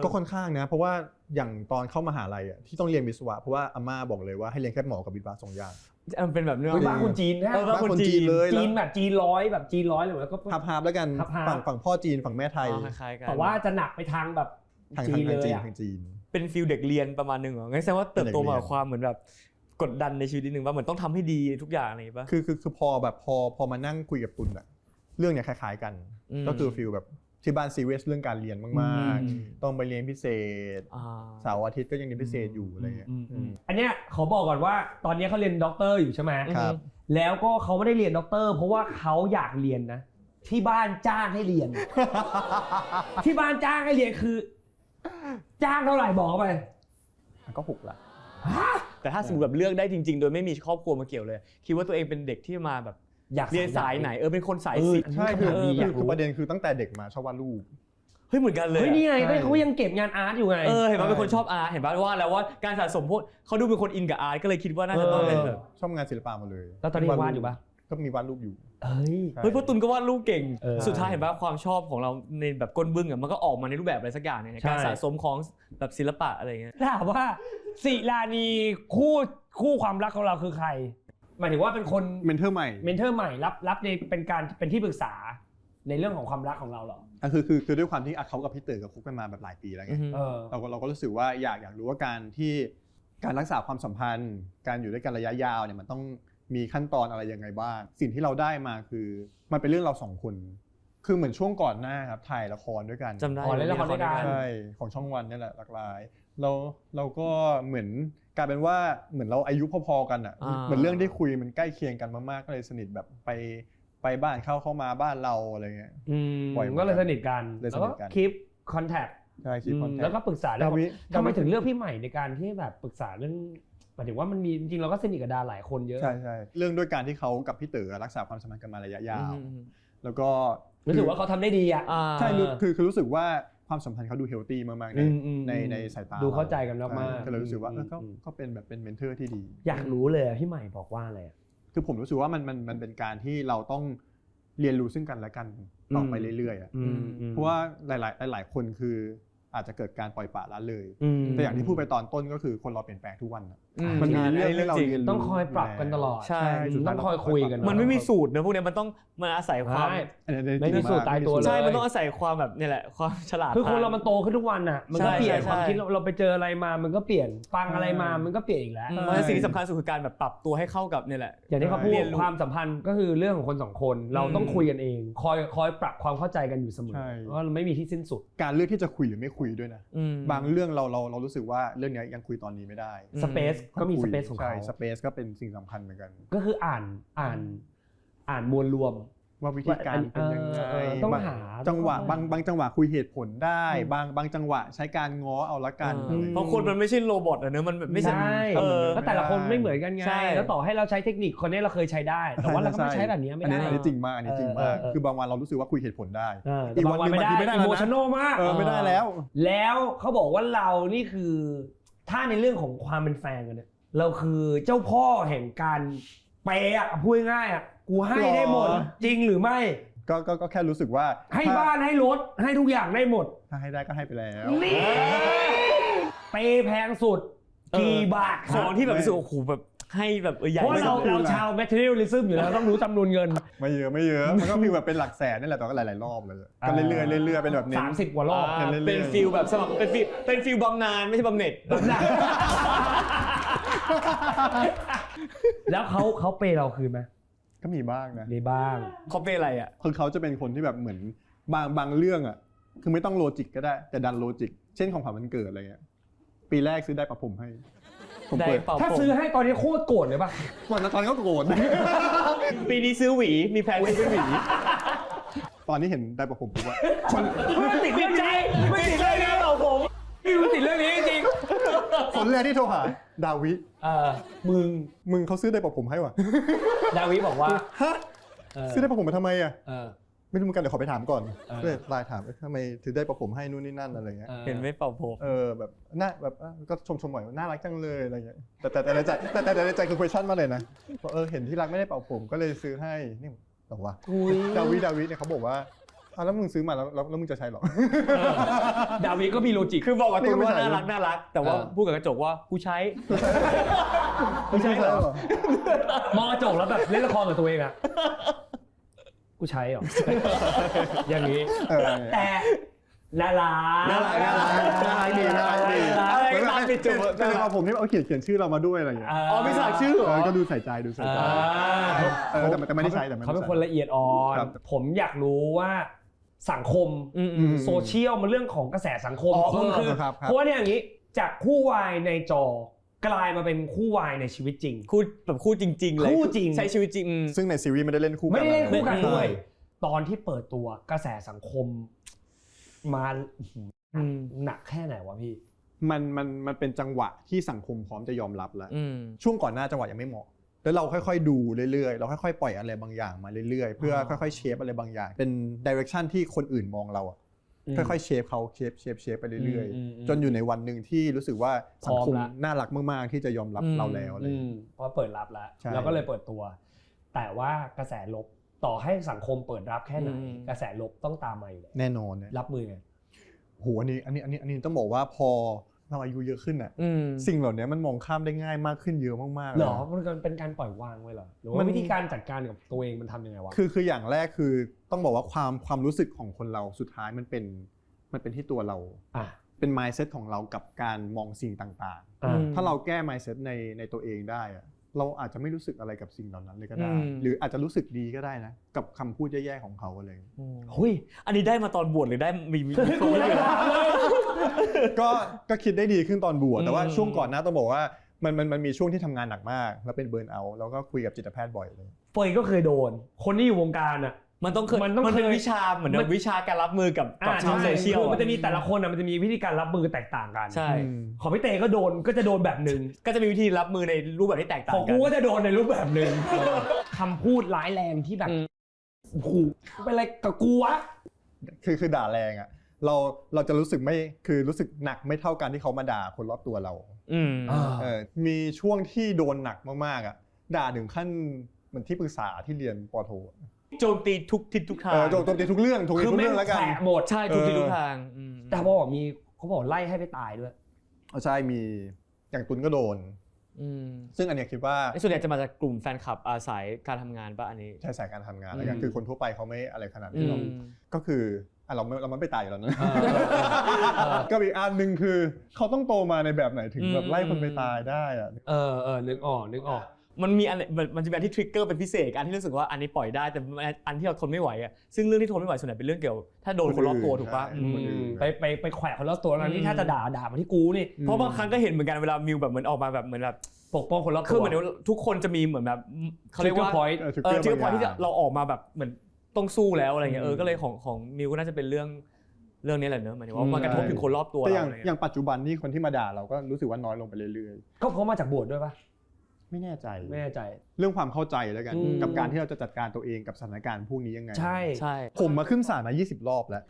ก็ค่อนข้างนะเพราะว่าอย่างตอนเข้ามหาลัยที่ต้องเรียนวิศวะเพราะว่าอาม่าบอกเลยว่าให้เรียนแค่หมอกับวิศวะ2 อย่างมันเป็นแบบเรื่องบ้านคนจีนนะบ้านคนจีนเลยจีนแบบจีน100แบบจีน100เลยแล้วก็ฮับแล้วกันฝั่งพ่อจีนฝั่งแม่ไทยแต่ว่าจะหนักไปทางแบบจีนเลยทางจีนเป็นฟีลเด็กเรียนประมาณนึงเหรองั้นแสดงว่าเติบโตมากับความเหมือนแบบกดดันในชีวิตนิดนึงว่าเหมือนต้องทำให้ดีทุกอย่างอะไรป่ะคือพอมานั่งคุยกับตุลอะเรื่องเนี้ยคล้ายๆกันก็คือฟีลแบบที่บ้านซีเรียสเรื่องการเรียนมากๆต้องไปเรียนพิเศษเสาร์อาทิตย์ก็ยังเรียนพิเศษอยู่อะไรเงี้ยอันเนี้ยขอบอกก่อนว่าตอนนี้เขาเรียนด็อกเตอร์อยู่ใช่ไหมครับแล้วก็เขาไม่ได้เรียนด็อกเตอร์เพราะว่าเขาอยากเรียนนะที่บ้านจ้างให้เรียน ที่บ้านจ้างให้เรียนคือจ้างเท่าไหร่บอกไปก็6 ละแต่ถ้าสมมติแบบเลือกได้จริงๆโดยไม่มีครอบครัวมาเกี่ยวเลยคิดว่าตัวเองเป็นเด็กที่มาแบบอยากเรียนสายไหนเป็นคนสายศิลป์ใช่คือประเด็นคือตั้งแต่เด็กมาชอบวาดรูปเฮ้ยเหมือนกันเลยเฮ้ยนี่ไงเขายังเก็บงานอาร์ตอยู่ไงเห็นป่ะเป็นคนชอบอาร์ตเห็นป่ะว่าแล้วว่าการสะสมพวกเขาดูเป็นคนอินกับอาร์ตก็เลยคิดว่าน่าจะต้องเป็นแบบชอบงานศิลปะมาเลยแล้วตอนนี้วาดอยู่ป่ะก็มีวาดรูปอยู่เฮ้ยพ่อตุลก็วาดรูปเก่งสุดท้ายเห็นป่ะความชอบของเราในแบบก้นบึ้งมันก็ออกมาในรูปแบบอะไรสักอย่างเนี่ยการสะสมของแบบศิลปะอะไรเงี้ยถามว่าศิลานีคู่ความรักของเราคือใครหมายถึงว่าเป็นคนเมนเทอร์ใหม่รับในเป็นที่ปรึกษาในเรื่องของความรักของเราเหรอคือด้วยความที่เขากับพี่เต๋อกับคุกกันมาแบบหลายปีแล้วไงเราก็รู้สึกว่าอยากรู้ว่าการรักษาความสัมพันธ์การอยู่ด้วยกันระยะยาวเนี่ยมันต้องมีขั้นตอนอะไรยังไงบ้างสิ่งที่เราได้มาคือมันเป็นเรื่องเรา2 คนคือเหมือนช่วงก่อนหน้าครับถ่ายละครด้วยกันจำได้เล่นละครด้วยกันใช่ของช่องวันนี่แหละหลากหลายเราก็เหมือนกลายเป็นว่าเหมือนเราอายุพอๆกันอ่ะเหมือนเรื่องที่คุยมันใกล้เคียงกันมากๆก็เลยสนิทแบบไปบ้านเข้ามาบ้านเราอะไรเงี้ยก็เลยสนิทกันแล้วก็คีปคอนแทค ใช่คิดคอนแทค แล้วก็ปรึกษาได้ทำไมถึงเลือกพี่ใหม่ในการที่แบบปรึกษาเรื่องหมายถึงว่ามันมีจริงๆเราก็สนิทกับดาหลายคนเยอะใช่เรื่องด้วยการที่เขากับพี่เต๋อรักษาความสัมพันธ์กันมาระยะยาวแล้วก็รู้สึกว่าเขาทำได้ดีอ่ะใช่คือรู้สึกว่าความสัมพันธ์เขาดูเฮลตี้มากๆในสายตาดูเข้าใจกันมากก็เลยรู้สึกว่าก็เป็นแบบเป็นเมนเทอร์ที่ดีอยากรู้เลยพี่ใหม่บอกว่าอะไรคือผมรู้สึกว่ามันเป็นการที่เราต้องเรียนรู้ซึ่งกันและกันต่อไปเรื่อยๆเพราะว่าหลายคนคืออาจจะเกิดการปล่อยปละละเลยแต่อย่างที่พูดไปตอนต้นก็คือคนเราเปลี่ยนแปลงทุกวันมันมีเรื่องเราเรียนต้องคอยปรับกันตลอดใช่ต้องคอยคุยกันมันไม่มีสูตรนะพวกนี้มันต้องมาอาศัยความไม่มีสูตรตายตัวเลยใช่มันต้องอาศัยความแบบนี่แหละความฉลาดคือคนเรามันโตขึ้นทุกวันน่ะมันก็เปลี่ยนความคิดเราไปเจออะไรมามันก็เปลี่ยนฟังอะไรมามันก็เปลี่ยนอีกแล้วสิ่งที่สำคัญสุดคือการแบบปรับตัวให้เข้ากับนี่แหละอย่างที่เขาพูดความสัมพันธ์ก็คือเรื่องของคนสองคนเราต้องคุยกันเองคอยปรับความเข้าใจกันอยู่เสมอเพราะไม่มีที่สิ้นสุดการเลือกที่จะคุยหรือไม่คุยด้วยนะบางเรื่องเรารู้สึกว่าเรื่องนี้ยังคุยตอนนี้ไม่ได้สเปซก็มีสเปซของเขาสเปซก็เป็นสิ่งสำคัญเหมือนกันก็คืออ่านมวลรวมว่าวิธีการเป็นยังไงต้องหาจังหวะบางจังหวะคุยเหตุผลได้บางจังหวะใช้การง้อเอาละกันเพราะคนมันไม่ใช่โรบอทอะเนอะมันไม่ใช่แล้วแต่ละคนไม่เหมือนกันไงแล้วต่อให้เราใช้เทคนิคคนนี้เราเคยใช้ได้แต่ว่าเราก็ไม่ใช้แบบนี้ไม่ได้อันนี้จริงมากคือบางวันเรารู้สึกว่าคุยเหตุผลได้อีกวันนึงไม่ได้อิโมชันนอลมากไม่ได้แล้วเขาบอกว่าเรานี่คือถ้าในเรื่องของความเป็นแฟนกันเนี่ยเราคือเจ้าพ่อแห่งการเปย์อ่ะพูดง่ายๆอ่ะกูให้ได้หมดจริงหรือไม่ก็แค่รู้สึกว่าให้บ้านให้รถให้ทุกอย่างได้หมดถ้าให้ได้ก็ให้ไปแล้วนี่เปย์แพงสุดกี่บาทของที่แบบรู้สึกโอ้โหแบบให้แบบใหญ่เพราะเราชาวแมทเทอเรียลิซึมอยู่แล้วต้องรู้จำนวนเงินไม่เยอะมันก็ฟีลแบบเป็นหลักแสนนี่แหละแต่ก็หลายๆรอบเลยก็เรื่อยๆเป็นแบบนี้30 กว่ารอบเป็นฟีลแบบสมัครเป็นฟีลบำนาญไม่ใช่บำเหน็จแล้วเขาเปย์เราคืนไหมก็มีบ้างนะมีบ้างเขาเปย์อะไรอ่ะคือเขาจะเป็นคนที่แบบเหมือนบางเรื่องอ่ะคือไม่ต้องโลจิกก็ได้แต่ดันโลจิกเช่นของขวัญวันเกิดอะไรเงี้ยปีแรกซื้อได้ปะผมให้ผมเปิดถ้าซื้อให้ตอนนี้โคตรโกรธเลยป่ะตอนก็โกรธปีนี้ซื้อหวีมีแพลนซื้อหวีตอนนี้เห็นได้ปะผมปุ๊บว่าไม่ติดเรื่องใจไม่ติดเรื่องนี้เปล่าผมไม่ติดเรื่องนี้จริงคนแรกที่โทรหาดาวิมึงเขาซื้อได้ปะผมให้ว่ะดาวิบอกว่าฮะซื้อได้ปะผมมาทำไมอ่ะไม่รู้เหมือนกันเดี๋ยวขอไปถามก่อนเลยไลน์ถามทำไมถือได้ปะผมให้นู่นนี่นั่นอะไรเงี้ยเห็นไม่เป่าผมแบบน่าแบบก็ชมบ่อยน่ารักจังเลยอะไรเงี้ยแต่ในใจคือ question มาเลยนะเห็นที่รักไม่ได้เป่าผมก็เลยซื้อให้นี่บอกว่าดาวิเนี่ยเขาบอกว่าแล้วมึงซื้อมาแล้วมึงจะใช้หรอดาวิก็มีโลจิกคือบอกกับตัวว่าน่ารักแต่ว่าพูดกับกระจกว่ากูใช้เหรอมองกระจกแล้วแบบเล่นละครกับตัวเองอะกูใช้หรออย่างนี้แต่น่ารักดีอะไรก็ตามปิดจุดแต่พอผมที่เอาเขียนชื่อเรามาด้วยอะไรอย่างเงี้ยมีสลักชื่อก็ดูใส่ใจแต่ไม่ได้ใช้แต่เขาเป็นคนละเอียดอ่อนผมอยากรู้ว่าสังคมโซเชียลมันเรื่องของกระแสสังคมคือเพราะว่าเนี่ยอย่างนี้จากคู่วายในจอกลายมาเป็นคู่วายในชีวิตจริงคู่แบบคู่จริงๆเลยคู่จริงใช้ชีวิตจริงซึ่งในซีรีส์ไม่ได้เล่นคู่กันด้วยตอนที่เปิดตัวกระแสสังคมมาหนักแค่ไหนวะพี่มันเป็นจังหวะที่สังคมพร้อมจะยอมรับแล้วช่วงก่อนหน้าจังหวะยังไม่เหมาะแล้วเราค่อยๆดูเรื่อยๆเราค่อยๆปล่อยอะไรบางอย่างมาเรื่อยๆเพื่อค่อยๆเชฟอะไรบางอย่างเป็นดิเรกชันที่คนอื่นมองเราอะค่อยๆเชฟเขาเชฟไปเรื่อยๆจนอยู่ในวันหนึ่งที่รู้สึกว่าสังคมน่ารักมากๆที่จะยอมรับเราแล้วอะไรเพราะเปิดรับแล้วเราก็เลยเปิดตัวแต่ว่ากระแสลบต่อให้สังคมเปิดรับแค่ไหนกระแสลบต้องตามมาอยู่แน่นอนรับมือไงโหอันนี้ต้องบอกว่าพอเราอายุเยอะขึ้นอ่ะสิ่งเหล่านี้มันมองข้ามได้ง่ายมากขึ้นเยอะมากๆหรอมันเป็นการปล่อยวางไว้เหรอหรือว่าวิธีการจัดการกับตัวเองมันทำยังไงวะคืออย่างแรกคือต้องบอกว่าความรู้สึกของคนเราสุดท้ายมันเป็นที่ตัวเราเป็น mindset ของเรากับการมองสิ่งต่างๆถ้าเราแก้ mindset ในตัวเองได้อะเราอาจจะไม่รู้สึกอะไรกับสิ่งเหล่านั้นเลยก็ได้หรืออาจจะรู้สึกดีก็ได้นะกับคำพูดแย่ๆของเขาอะไรเฮ้ยอันนี้ได้มาตอนบวชหรือได้มีโซ่เลยก็คิดได้ดีขึ้นตอนบวชแต่ว่าช่วงก่อนหน้าต้องบอกว่ามันมีช่วงที่ทำงานหนักมากแล้วเป็นเบิร์นเอาท์แล้วก็คุยกับจิตแพทย์บ่อยเลยเฟยก็เคยโดนคนที่อยู่วงการอ่ะ มันเป็นวิชาเหมือนวิชาการรับมือกับชาวโซเชียลมันจะมีแต่ละคนมันจะมีวิธีการรับมือแตกต่างกันใช่ของพี่เต้ก็จะโดนแบบนึงก็จะมีวิธีรับมือในรูปแบบที่แตกต่างกันของกูก็จะโดนในรูปแบบนึงคำพูดร้ายแรงที่แบบกูเป็นอะไรกับกูวะคือด่าแรงอ่ะเราจะรู้สึกไม่คือรู้สึกหนักไม่เท่ากันที่เขามาด่าคนรอบตัวเรามีช่วงที่โดนหนักมากๆอ่ะด่าถึงขั้นเหมือนที่ปรึกษาที่เรียนป.โทโจมตีทุกทิศทุกทางโจมตีทุกเรื่องแล้วกันหมดใช่ทุกทิศทุกทางแต่บอกมีเขาบอกไล่ให้ไปตายด้วยใช่มีอย่างตุนก็โดนซึ่งอันนี้คิดว่าส่วนใหญ่จะมาจากกลุ่มแฟนคลับสายการทำงานป่ะอันนี้ใช่สายการทำงานแล้วกันคือคนทั่วไปเขาไม่อะไรขนาดนี้ก็คือเราไม่ไปตายอยู่แล้วนะก็อีกอันหนึ่งคือเขาต้องโตมาในแบบไหนถึงแบบไล่คนไปตายได้อะนึกออกมันมีมันจะเป็นที่ทริกเกอร์เป็นพิเศษอันที่รู้สึกว่าอันนี้ปล่อยได้แต่อันที่เราทนไม่ไหวอ่ะซึ่งเรื่องที่ทนไม่ไหวส่วนใหญ่เป็นเรื่องเกี่ยวถ้าโดนคนรอบตัวถูกป่ะไปแขวะคนรอบตัวนั้นที่ถ้าจะด่ามาที่กูนี่เพราะบางครั้งก็เห็นเหมือนกันเวลามิวแบบเหมือนออกมาแบบเหมือนแบบปกป้องคนรอบตัวคือเหมือนทุกคนจะมีเหมือนแบบเขาเรียกว่าทริกเกอร์พอยท์ที่เราออกมาแบบเหมือนต้องสู้แล้วอะไรเงี้ยก็เลยของมิวก็น่าจะเป็นเรื่องนี้แหละเนอะหมายถึงว่ามันกระทบถึงคนรอบตัวเราอย่างปัจจุบันนี่คนที่มาด่าเราก็รู้สึกว่าน้อยลงไปเรื่อยๆก็เพราะมาจากบวชด้วยป่ะไม่แน่ใจเรื่องความเข้าใจแล้วกันกับการที่เราจะจัดการตัวเองกับสถานการณ์พวกนี้ยังไงใช่ผมมาขึ้นศาลมา20 รอบแล้ว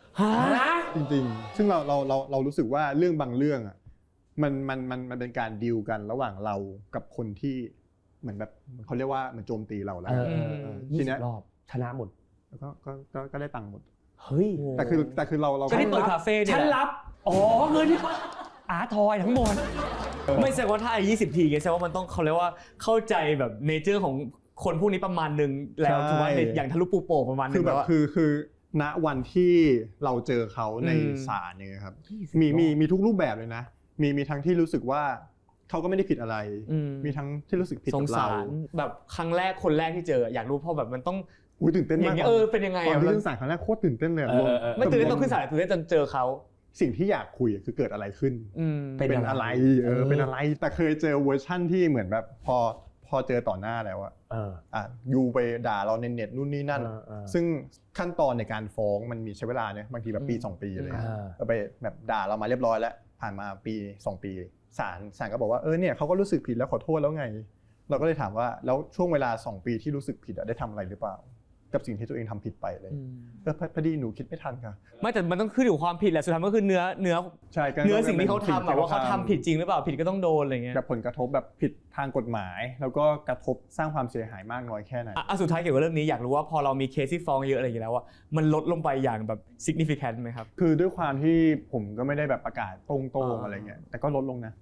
จริงๆซึ่งเรารู้สึกว่าเรื่องบางเรื่องอ่ะมันเป็นการดีลกันระหว่างเรากับคนที่เหมือนแบบเขาเรียกว่าเหมือนโจมตีเราแล้วทีนี้รอบชนะหมดแล้วก็ได้ตังค์หมดเฮ้ยแต่คือเราก็ได้เปิดคาเฟ่เนี่ยฉันรับเงินที่ทอยทั้งหมดไม่ใช่ว่าถ้า20 ทีแสดงว่ามันต้องเขาเรียกว่าเข้าใจแบบเนเจอร์ของคนพวกนี้ประมาณนึงแล้วถือว่าอย่างทะลุปูโป่งประมาณนึงแล้วคือณวันที่เราเจอเขาในศาลเนี่ยครับมีทุกรูปแบบเลยนะมีทั้งที่รู้สึกว่าเขาก็ไม่ได้ผิดอะไรมีทั้งที่รู้สึกผิดกับเราแบบครั้งแรกคนแรกที่เจออยากรู้เพราะแบบมันต้องตื่นเต้นมากเป็นยังไงตอนที่ขึ้นศาลครั้งแรกโคตรตื่นเต้นเลยไม่ตื่นเต้นต้องขึ้นศาลตื่นเต้นจนเจอเขาสิ่งที่อยากคุยคือเกิดอะไรขึ้นเป็นอะไรเป็นอะไรแต่เคยเจอเวอร์ชั่นที่เหมือนแบบพอเจอต่อหน้าแล้วยูไปด่าเราในเน็ตนู่นนี่นั่นซึ่งขั้นตอนในการฟ้องมันมีใช้เวลาเนี่ยบางทีแบบปี2 ปีเลยไปแบบด่าเรามาเรียบร้อยแล้วผ่านมาปี2 ปีศาลก็บอกว่าเนี่ยเขาก็รู้สึกผิดแล้วขอโทษแล้วไงเราก็เลยถามว่าแล้วช่วงเวลา2 ปีที่รู้สึกผิดได้ทำอะไรหรือเปล่ากับสิ่งที่ตัวเองทำผิดไปเลยพอดีหนูคิดไม่ทันค่ะไม่แต่มันต้องขึ้นอยู่ความผิดแหละสุดท้ายก็คือเนื้อสิ่งที่เขาทำว่าเขาทำผิดจริงหรือเปล่าผิดก็ต้องโดนอะไรเงี้ยแบบผลกระทบแบบผิดทางกฎหมายแล้วก็กระทบสร้างความเสียหายมากน้อยแค่ไหนสุดท้ายเกี่ยวกับเรื่องนี้อยากรู้ว่าพอเรามีเคสที่ฟ้องเยอะอะไรอย่างเงี้ยแล้วมันลดลงไปอย่างแบบ significant ไหมครับคือด้วยความที่ผมก็ไม่ได้แบบประกาศตรงๆอะไรเงี้ยแต่ก็ลดลงนะ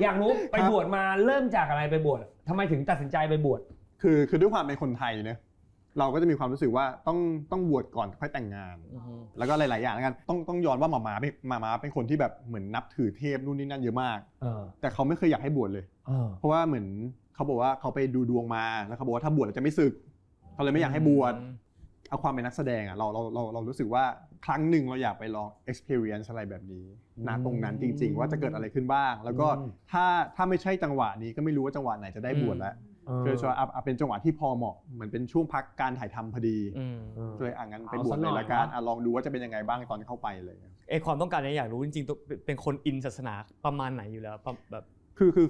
อยากรู้ไปบวชมาเริ่มจากอะไรไปบวชทำไมถึงตัดสินใจไปบวชคือด้วยความเป็นคนไทยเนี่ยเราก็จะมีความรู้สึกว่าต้องบวชก่อนค่อยแต่งงานแล้วก็หลายๆอย่างแล้วกันต้องย้อนว่าหมาเป็นคนที่แบบเหมือนนับถือเทพนู่นนี่นั่นเยอะมากแต่เขาไม่เคยอยากให้บวชเลยเพราะว่าเหมือนเขาบอกว่าเขาไปดูดวงมาแล้วเขาบอกว่าถ้าบวชจะไม่สึกเขาเลยไม่อยากให้บวชเอาความเป็นนักแสดงเรารู้สึกว่าครั้งหนึ่งเราอยากไปลอง experience อะไรแบบนี้ณตรงนั้นจริงๆว่าจะเกิดอะไรขึ้นบ้างแล้วก็ถ้าไม่ใช่จังหวะนี้ก็ไม่รู้ว่าจังหวะไหนจะได้บวชแล้วคือจะเป็นจังหวะที่พอเหมาะเหมือนเป็นช่วงพักการถ่ายทำพอดีเลยงั้นไปบวชเลยละกันลองดูว่าจะเป็นยังไงบ้างตอนเข้าไปเลยความต้องการนี้อยากรู้จริงๆเป็นคนอินศาสนาประมาณไหนอยู่แล้วแบบ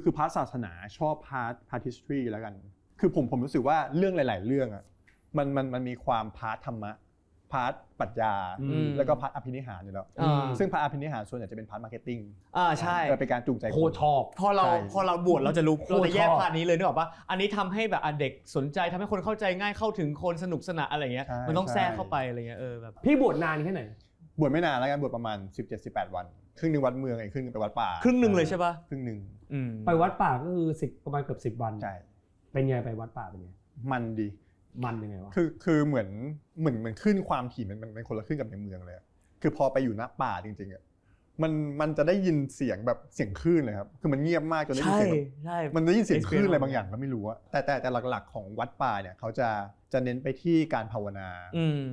คือพาร์ทศาสนาชอบพาร์ท history แล้วกันคือผมรู้สึกว่าเรื่องหลายๆเรื่องอ่ะมันมีความพาร์ทธรรมะพาร์ทปรัชญาแล้วก็พาร์ทอภินิหารอยู่แล้วซึ่งพาร์ทอภินิหารส่วนใหญ่จะเป็นพาร์ทมาร์เก็ตติ้งใช่เป็นการจูงใจโคตรชอบพอเราบวชเราจะรู้เราจะแยกพาร์ทนี้เลยนึกออกปะอันนี้ทำให้แบบเด็กสนใจทำให้คนเข้าใจง่ายเข้าถึงคนสนุกสนานอะไรเงี้ยมันต้องแทรกเข้าไปอะไรเงี้ยแบบพี่บวชนานแค่ไหนบวชไม่นานแล้วกันบวชประมาณ 17-18 วันครึ่งนึงวัดเมืองครึ่งนึงไปวัดป่าครึ่งนึงเลยใช่ปะครึ่งนึงไปวัดป่าก็คือประมาณเกือบ10 วันใช่เป็นไงไปวัดป่าเป็นไงมันดีมันยังไงวะคือเหมือนขึ้นความถี่มันเป็นคนละขึ้นกับในเมืองเลยคือพอไปอยู่ณป่าจริงๆอ่ะมันจะได้ยินเสียงแบบเสียงคลื่นเลยครับคือมันเงียบมากจนได้ยินเสียงมันได้ยินเสียงคลื่นอะไรบางอย่างก็ไม่รู้อะแต่หลักๆของวัดป่าเนี่ยเขาจะเน้นไปที่การภาวนา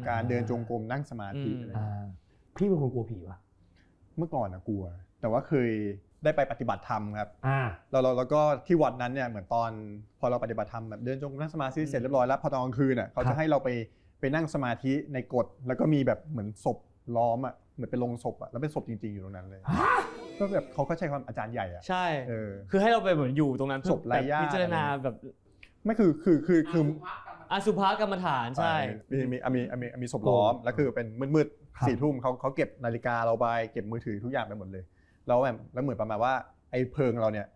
การเดินจงกรมนั่งสมาธิพี่เป็นคนกลัวผีปะเมื่อก่อนกลัวแต่ว่าเค ได้ไปปฏิบัติธรรมครับแล้วก็ที่วัดนั้นเนี่ยเหมือนตอนพอเราปฏิบัติธรรมแบบเดินจงกรมนั่งสมาธิเสร็จเรียบร้อยแล้วพอตอนกลางคืนเขาจะให้เราไปนั่งสมาธิในกฎแล้วก็มีแบบเหมือนศพล้อมเหมือนเป็นโรงศพแล้วเป็นศพจริงๆอยู่ตรงนั้นเลยก็แบบเขาก็ใช้ความอาจารย์ใหญ่ใช่คือให้เราไปเหมือนอยู่ตรงนั้นศพไร้ญาติพิจารณาแบบไม่คืออสุภกรรมฐานใช่มีศพล้อมแล้วคือเป็นมืดๆ4 ทุ่มเขาเก็บนาฬิกาเราไปเก็บมือถือทุกอย่างไปหมดเลยแล้วเหมือนประมาณว่าไอ้เพลิงเราเนี่ย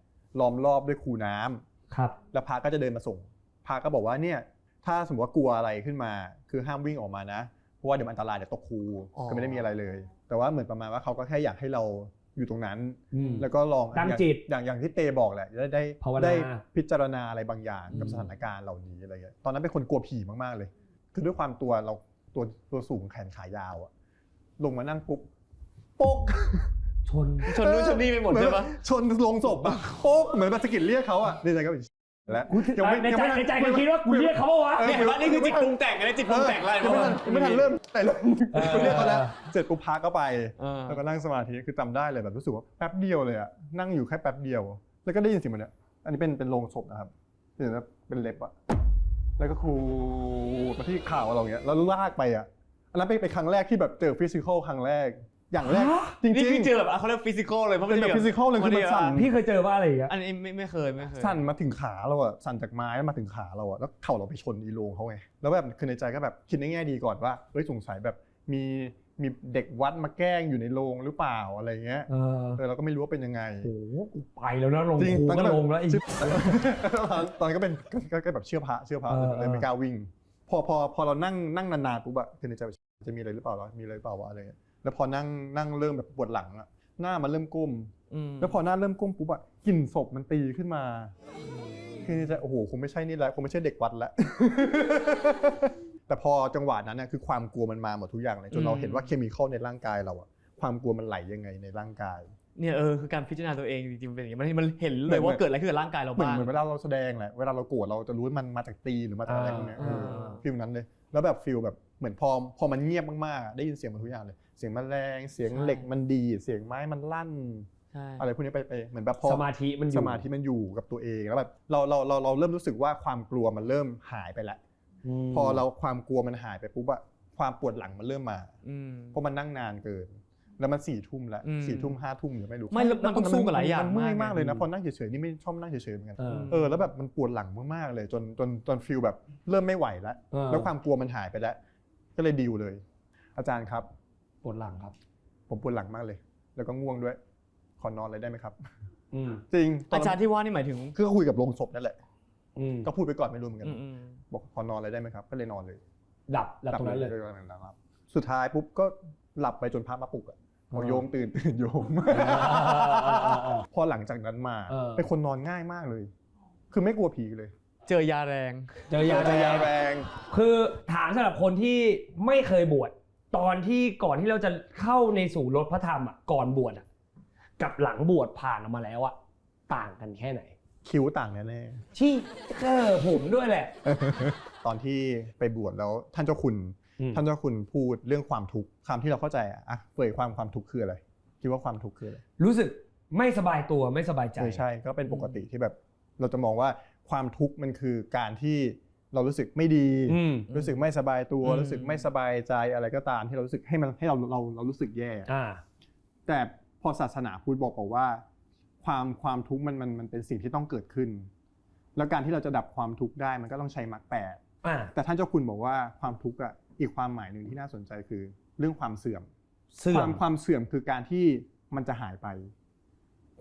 ล้อมรอบด้วยคูน้ำแล้วพระก็จะเดินมาส่งพระก็บอกว่าเนี่ยถ้าสมมติว่ากลัวอะไรขึ้นมาคือห้ามวิ่งออกมานะเพราะว่าเดี๋ยวมันอันตรายเดี๋ยวตกคูก็ไม่ได้มีอะไรเลยแต่ว่าเหมือนประมาณว่าเขาก็แค่อยากให้เราอยู่ตรงนั้นแล้วก็ลองตั้งจิตอย่างที่เตบอกแหละได้พิจารณาอะไรบางอย่างกับสถานการณ์เหล่านี้อะไรเงี้ยตอนนั้นเป็นคนกลัวผีมากๆเลยคือด้วยความตัวสูงแขนขายาวลงมานั่งปุ๊บโป๊กชนนู่นชนนี่ไปหมดใช่ปะชนลงศพโป๊กเหมือนมาสะกิดเรียกเขาในใจก็แล้วในใจคิดว่ากูเรียกเขาวะเนี่ยว่านี่คือจิตปรุงแต่งอะไรจิตปรุงแต่งอะไรไม่ทันเริ่มแต่เลยเรียกเขาแล้วเสร็จปุ๊บพักก็ไปแล้วก็นั่งสมาธิคือจำได้เลยแบบรู้สึกว่าแป๊บเดียวเลยนั่งอยู่แค่แป๊บเดียวแล้วก็ได้ยินเสียงมันเนี่ยอันนี้เป็นโรงศพนะครับเห็นไหมเป็นเล็บแล้วก็ครูมาที่ข่าวเราเงี้ยแล้วลากไปอันนั้นเป็นครั้งแรกที่แบบเจอฟิสิกอลครั้งแรกอย่างแรกจริงๆนี่คือเจอแบบเขาเรียกฟิสิกอลเลยเพราะเป็นแบบฟิสิกอลเลยคือมันสั่นพี่เคยเจอว่าอะไรอย่างเงี้ยอันนี้ไม่เคยสั่นมาถึงขาเราสั่นจากไม้มาถึงขาเราแล้วเข่าเราไปชนอีโรงเขาไงแล้วแบบคือในใจก็แบบคิดในแง่ดีก่อนว่าสงสัยแบบมีเด็กวัดมาแกล้งอยู่ในโรงหรือเปล่าอะไรเงี้ยเราก็ไม่รู้ว่าเป็นยังไงโอ้โหกูไปแล้วนะโรงครูก็ลงแล้วตอนนั้นก็เป็นก็แบบเชื่อพระเลยไม่กล้าวิ่งพอเรานั่งนานๆปุ๊บคือในใจจะมีอะไรหรือเปล่ามีอะไรหรือเปล่าวะอะไรเงี้ยแล้วพอนั่งเริ่มแบบปวดหลังหน้ามันเริ่มก้มแล้วพอหน้าเริ่มก้มปุ๊บกลิ่นศพมันตีขึ้นมาคือในใจโอ้โหคงไม่ใช่นี่แล้วคงไม่ใช่เด็กวัดแล้วแต่พอจังหวะนั้นคือความกลัวมันมาหมดทุกอย่างเลยจนเราเห็นว่าเคมีคอลในร่างกายเราความกลัวมันไหลยังไงในร่างกายเนี่ยคือการพิจารณาตัวเองจริงๆเป็นอย่างนี้มันเห็นเลยว่าเกิดอะไรขึ้นกับร่างกายเราบ้างเหมือนเวลาเราแสดงแหละเวลาเราโกรธเราจะรู้ว่ามันมาจากตีหรือมาจากอะไรพวกนี้ฟีลนั้นเลยแล้วแบบฟีลแบบเหมือนพอมันเงียบมากๆได้ยินเสียงมันทุกอย่างเลยเสียงแมลงเสียงเหล็กมันดีเสียงไม้มันลั่นอะไรพวกนี้ไปเหมือนแบบพอสมาธิมันอยู่กับตัวเองแล้วแบบเราเริ่มรู้สึกว่าความกลัวมันเริ่มหายไปแล้วพอเราความกลัวมันหายไปปุ๊บความปวดหลังมันเริ่มมาเพราะมันนั่งนานเกินแล้วมัน4 ทุ่มแล้ว4 ทุ่ม5 ทุ่มหรือไม่รู้มันต้องสู้กับหลายอย่างมันเมื่อยมากเลยนะพอนั่งเฉยๆนี่ไม่ชอบนั่งเฉยๆเหมือนกันแล้วแบบมันปวดหลังมากๆเลยจนฟีลแบบเริ่มไม่ไหวแล้วความกลัวมันหายไปแล้วก็เลยดีลเลยอาจารย์ครับปวดหลังครับผมปวดหลังมากเลยแล้วก็ง่วงด้วยขอนอนเลยได้ไหมครับจริงอาจารย์ที่ว่านี่หมายถึงคือคุยกับโรงศพนั่นแหละก็พูดไปก่อนไม่รู้เหมือนกันบอกขอนอนเลยได้ไหมครับก็เลยนอนเลยหลับตรงนั้นเลยสุดท้ายปุ๊บก็หลับไปจนพระมาปลุกโยมตื่นโยมพอหลังจากนั้นมาเป็นคนนอนง่ายมากเลยคือไม่กลัวผีเลยเจอยาแรงคือถามสำหรับคนที่ไม่เคยบวชตอนที่ก่อนที่เราจะเข้าในสู่รถพระธรรมก่อนบวชกับหลังบวชผ่านออกมาแล้วต่างกันแค่ไหนคิ้วต่างแน่ๆที่ผมด้วยแหละตอนที่ไปบวชแล้วท่านเจ้าคุณพูดเรื่องความทุกข์คำที่เราเข้าใจเผยความทุกข์คืออะไรคิดว่าความทุกข์คืออะไรรู้สึกไม่สบายตัวไม่สบายใจใช่ก็เป็นปกติที่แบบเราจะมองว่าความทุกข์มันคือการที่เรารู้สึกไม่ดีรู้สึกไม่สบายตัวรู้สึกไม่สบายใจอะไรก็ตามที่เรารู้สึกให้เรารู้สึกแย่แต่พอศาสนาพุทธบอกว่าความทุกข์มันเป็นสิ่งที่ต้องเกิดขึ้นแล้วการที่เราจะดับความทุกข์ได้มันก็ต้องใช้มรรค8แต่ท่านเจ้าคุณบอกว่าความทุกข์อีกความหมายหนึ่งที่น่าสนใจคือเรื่องความเสื่อมความเสื่อมคือการที่มันจะหายไป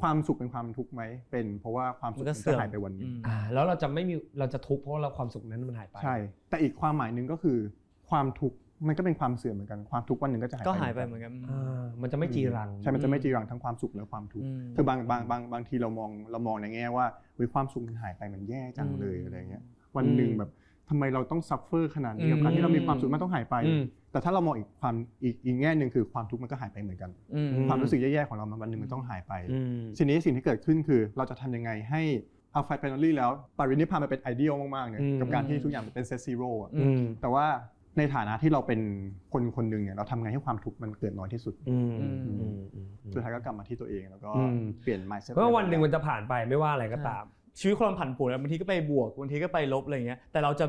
ความสุขเป็นความทุกข์ไหมเป็นเพราะว่าความสุขมันจะหายไปวันนี้แล้วเราจะทุกข์เพราะเราความสุขนั้นมันหายไปใช่แต่อีกความหมายหนึ่งก็คือความทุกข์มันก็เป็นความเสื่อมเหมือนกันความทุกข์วันหนึ่งก็จะหายไปเหมือนกันมันจะไม่จีรังใช่มันจะไม่จีรังทั้งความสุขและความทุกข์คือบางทีเรามองในแง่ว่าความสุขมันหายไปมันแย่จังเลยอะไรเงี้ยวันหนึ่งแบบทำไมเราต้องซัฟเฟอร์ขนาดนี้กับการที่เรามีความสุขมันต้องหายไปแต่ถ้าเรามองอีกแง่นึงคือความทุกข์มันก็หายไปเหมือนกันความรู้สึกแย่ๆของเราวันหนึ่งมันต้องหายไปสิ่งที่เกิดขึ้นคือเราจะทำยังไงให้เอาไฟไฟนอลลี่แล้วปรินิพพานมันเป็นไอเดียลมากๆเนี่ยกับการที่ทุกอย่างเป็นเซตซีโร่แต่ว่า ในฐานะที่เราเป็นคนคนหนึ่งเนี่ยเราทำไงให้ความทุกข์มันเกิดน้อยที่สุดสุดท้ายก็กลับมาที่ตัวเองแล้วก็เปลี่ยน mindset เพราะวันหนึ่งมันจะผ่านไปไม่ว่าอะไรก็ตามชีวิตคนผันผวนบางทีก็ไปบวกบางทีก็ไปลบอะไรเงี้ยแต่เราจะ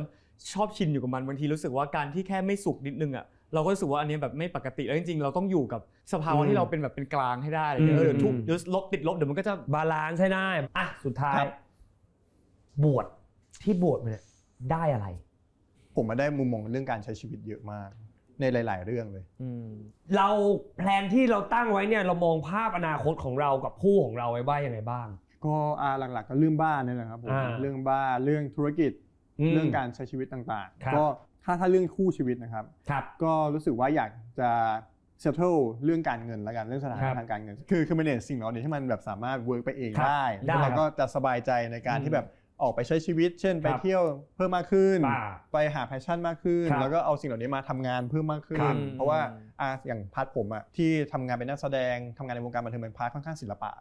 ชอบชินอยู่กับมันบางทีรู้สึกว่าการที่แค่ไม่สุขนิดนึงอ่ะเราก็รู้สึกว่าอันนี้แบบไม่ปกติแล้วจริงๆเราต้องอยู่กับสภาวะที่เราเป็นแบบเป็นกลางให้ได้เดี๋ยวทุกเดี๋ยวลบติดลบเดี๋ยวมันก็จะบาลานซ์ใช่ได้อ่ะสุดท้ายบวชที่บวชเนี่ยได้อะไรผมมาได้มุมมองเรื่องการใช้ชีวิตเยอะมากในหลายๆเรื่องเลยเราแพลนที่เราตั้งไว้เนี่ยเรามองภาพอนาคตของเรากับคู่ของเราไว้บ้างยังไงบ้างก็หลักๆก็เรื่องบ้านนี่แหละครับผมเรื่องบ้านเรื่องธุรกิจเรื่องการใช้ชีวิตต่างๆก็ถ้าเรื่องคู่ชีวิตนะครับก็รู้สึกว่าอยากจะ settle เรื่องการเงินแล้วกันเรื่องสถานะทางการเงินคือmanageสิ่งเหล่านี้ให้มันแบบสามารถ work ไปเองได้แล้วก็จะสบายใจในการที่แบบออกไปใช้ชีวิตเช่นไปเที่ยวเพิ่มมากขึ้นไปหาแพชชั่นมากขึ้นแล้วก็เอาสิ่งเหล่านี้มาทำงานเพิ่มมากขึ้นเพราะว่าอย่างพาร์ทผมอะที่ทำงานเป็นนักแสดงทำงานในวงการบันเทิงเป็นพาร์ทค่อนข้างศิลปะ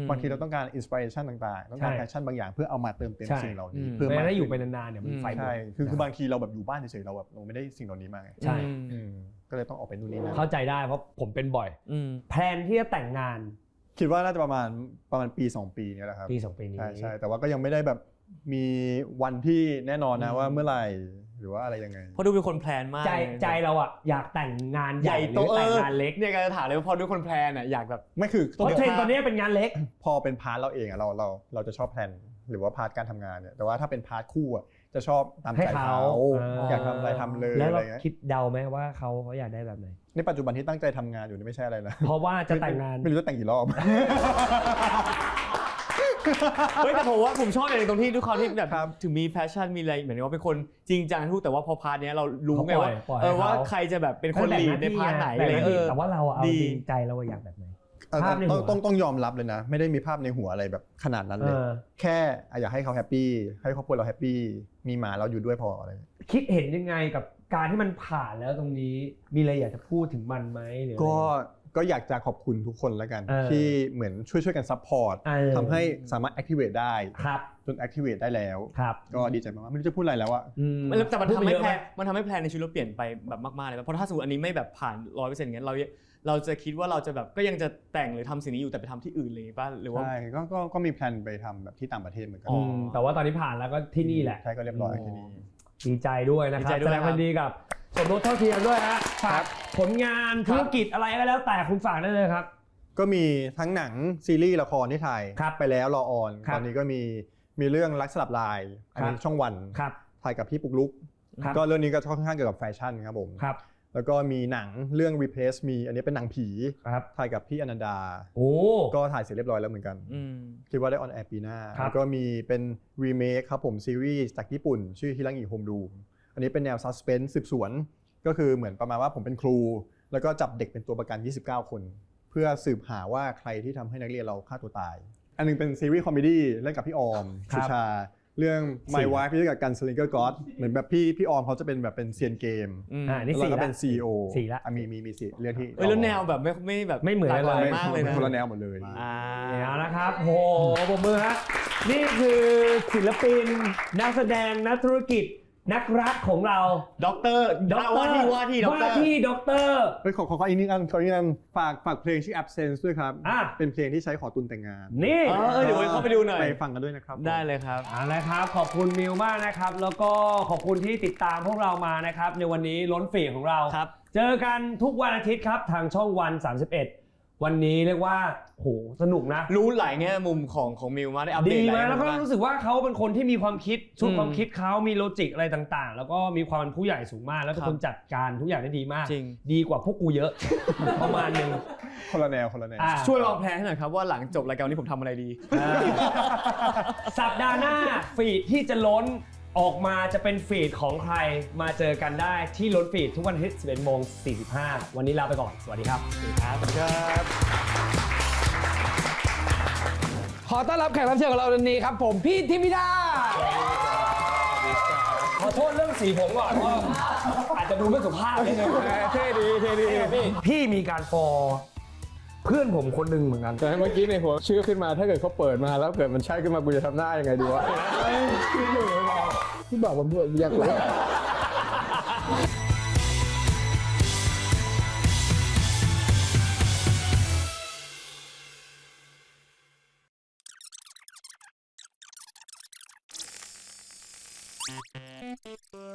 บางทีเราต้องการอินสปิเรชันต่างๆต้องการแพชชั่นบางอย่างเพื่อเอามาเติมเต็มสิ่งเหล่านี้เพื่อให้อยู่ไปนานๆเนี่ยมันไฟใช่คือบางทีเราแบบอยู่บ้านเฉยๆเราแบบเราไม่ได้สิ่งเหล่านี้มาใช่ก็เลยต้องออกไปนู่นนี่นั่นเข้าใจได้เพราะผมเป็นบ่อยแพลนที่จะแต่งงานคิดว่าน่าจะประมาณปี2ปีนี่แหละครับปี2ปีนี้ใช่แต่ว่าก็ยังไม่ได้แบบมีวันที่แน่นอนนะว่าเมื่อไหร่หรือว่าอะไรยังไงเพราะดูเป็นคนแพลนมากใจเราอะอยากแต่งงานใหญ่หรือแต่งงานเล็กเนี่ยการจะถามเลยว่าพอดูคนแพลนอะอยากแบบไม่คือเพราะเทรนด์ตอนนี้เป็นงานเล็กพอเป็นพาร์ทเราเองอะเราจะชอบแพลนหรือว่าพาร์ทการทำงานเนี่ยแต่ว่าถ้าเป็นพาร์ทคู่อะจะชอบตามใจเขาอยากทำอะไรทำเลยแล้วเราคิดเดาไหมว่าเขาอยากได้แบบไหนในปัจจุบันที่ตั้งใจทำงานอยู่นี่ไม่ใช่อะไรนะเพราะว่าจะแต่งงานไม่รู้จะแต่งกี่รอบเฮ้ยแต่ผมว่าผมชอบอย่างตรงที่ทุกคนที่แบบถึงมีแพชชั่นมีอะไรเหมือนว่าเป็นคนจริงจังทุกแต่ว่าพอพาร์ทนี้เรารู้ไงว่าใครจะแบบเป็นคนลีดในพาร์ทไหนอะไรแต่ว่าเราเอาจริงใจเราอยากแบบไหนต้องยอมรับเลยนะไม่ได้มีภาพในหัวอะไรแบบขนาดนั้นเลยแค่อยากให้เขาแฮปปี้ให้ครอบครัวเราแฮปปี้มีหมาเราอยู่ด้วยพออะไรคิดเห็นยังไงกับการที่มันผ่านแล้วตรงนี้มีอะไรอยากจะพูดถึงมันไหมหรือก็อยากจะขอบคุณทุกคนแล้วกันที่เหมือนช่วยกันซัพพอร์ตทำให้สามารถ activate ได้จน activate ได้แล้วก็ดีใจมากๆไม่รู้จะพูดอะไรแล้วอะแต่มันทำให้แพลนในชีวิตเราเปลี่ยนไปแบบมากๆเลยเพราะถ้าสมมติอันนี้ไม่แบบผ่าน 100% งั้นเราจะคิดว่าเราจะแบบก็ยังจะแต่งหรือทำสิ่งนี้อยู่แต่ไปทำที่อื่นเลยป่ะหรือว่าใช่ก็มีแพลนไปทำแบบที่ต่างประเทศเหมือนกันแต่ว่าตอนนี้ผ่านแล้วก็ที่นี่แหละใช่ก็เรียบร้อยที่นี่ดีใจด้วยนะครับแสดงความดีกับสมรสเท่าเทียมด้วยฮะฝากผลงานธุรกิจอะไรก็แล้วแต่คุณฝากได้เลยครับก็มีทั้งหนังซีรีส์ละครที่ถ่ายไปแล้วรอออนตอนนี้ก็มีเรื่องรักสลับลายอันนี้ช่องวันถ่ายกับพี่ปุ๊กลุกก็เรื่องนี้ก็ค่อนข้างเกี่ยวกับแฟชั่นครับผมแล้วก็มีหนังเรื่อง Replace Me อันนี้เป็นหนังผีถ่ายกับพี่อนันดาก็ถ่ายเสร็จเรียบร้อยแล้วเหมือนกันคิดว่าได้ออนแอร์ปีหน้าแล้วก็มีเป็นรีเมคครับผมซีรีส์จากญี่ปุ่นชื่อฮิรังิโฮมรูมอันนี้เป็นแนวซัสเพนส์สืบสวนก็คือเหมือนประมาณว่าผมเป็นครูแล้วก็จับเด็กเป็นตัวประกัน29คนเพื่อสืบหาว่าใครที่ทำให้นักเรียนเราฆ่าตัวตายอันนึงเป็นซีรีส์คอมเมดี้เล่นกับพี่ออมสุชาเรื่อง My Wife ที่กับกันสลิงเกอร์ก็อดเหมือนแบบพี่ออมเขาจะเป็นแบบเป็นเซียนเกมนี่แล้วก็เป็น CEO ละมีสิเรื่องที่แล้วแนวแบบไม่แบบไม่เหมือนอะไรมากเลยนะคนละแนวหมดเลยแล้วนะครับโหปรบมือฮะนี่คือศิลปินนักแสดงนักธุรกิจนักรักของเราด็อกเตอร์ว่าที่ด็อกเตอร์ขออีกนิดนึงฝากเพลงชื่อ Absence ด้วยครับเป็นเพลงที่ใช้ขอตุนแต่งงานนี่เดี๋ยวเข้าไปดูหน่อยไปฟังกันด้วยนะครับได้เลยครับนะครับขอบคุณมิวมากนะครับแล้วก็ขอบคุณที่ติดตามพวกเรามานะครับในวันนี้ล้นฟีดของเราเจอกันทุกวันอาทิตย์ครับทางช่องวัน31วันนี้เรียกว่าโหสนุกนะรู้หลายแง่มุมของมิวมาได้อัปเดตดีมากแล้วก็รู้สึกว่าเขาเป็นคนที่มีความคิดชุดความคิดเขามีโลจิกอะไรต่างๆแล้วก็มีความเป็นผู้ใหญ่สูงมากแล้วเป็นคนจัดการทุกอย่างได้ดีมากดีกว่าพวกกูเยอะประมาณนึงคนละแนวช่วยลองแพลนให้หน่อยครับว่าหลังจบรายการนี้ผมทำอะไรดีสัปดาห์หน้าฟีดที่จะล้นออกมาจะเป็นฟีดของใครมาเจอกันได้ที่ล้นฟีดทุกวันอาทิตย์ 11:45 วันนี้ลาไปก่อนสวัสดีครับขอต้อนรับแขกรับเชิญของเราวันนี้ครับผมพี่ทิมพิธาขอโทษเรื่องสีผมก่อนเพราะอาจจะดูไม่สุภาพนิดนึงเท่ดีพี่มีการฟอร์เพื่อนผมคนหนึ่งเหมือนกันแต่เมื่อกี้ในหัวชื่อขึ้นมาถ้าเกิดเขาเปิดมาแล้วเกิดมันใช่ขึ้นมากูจะทำหน้ายังไงดีวะที่บอกผมด้วยอยากรู้ Bye.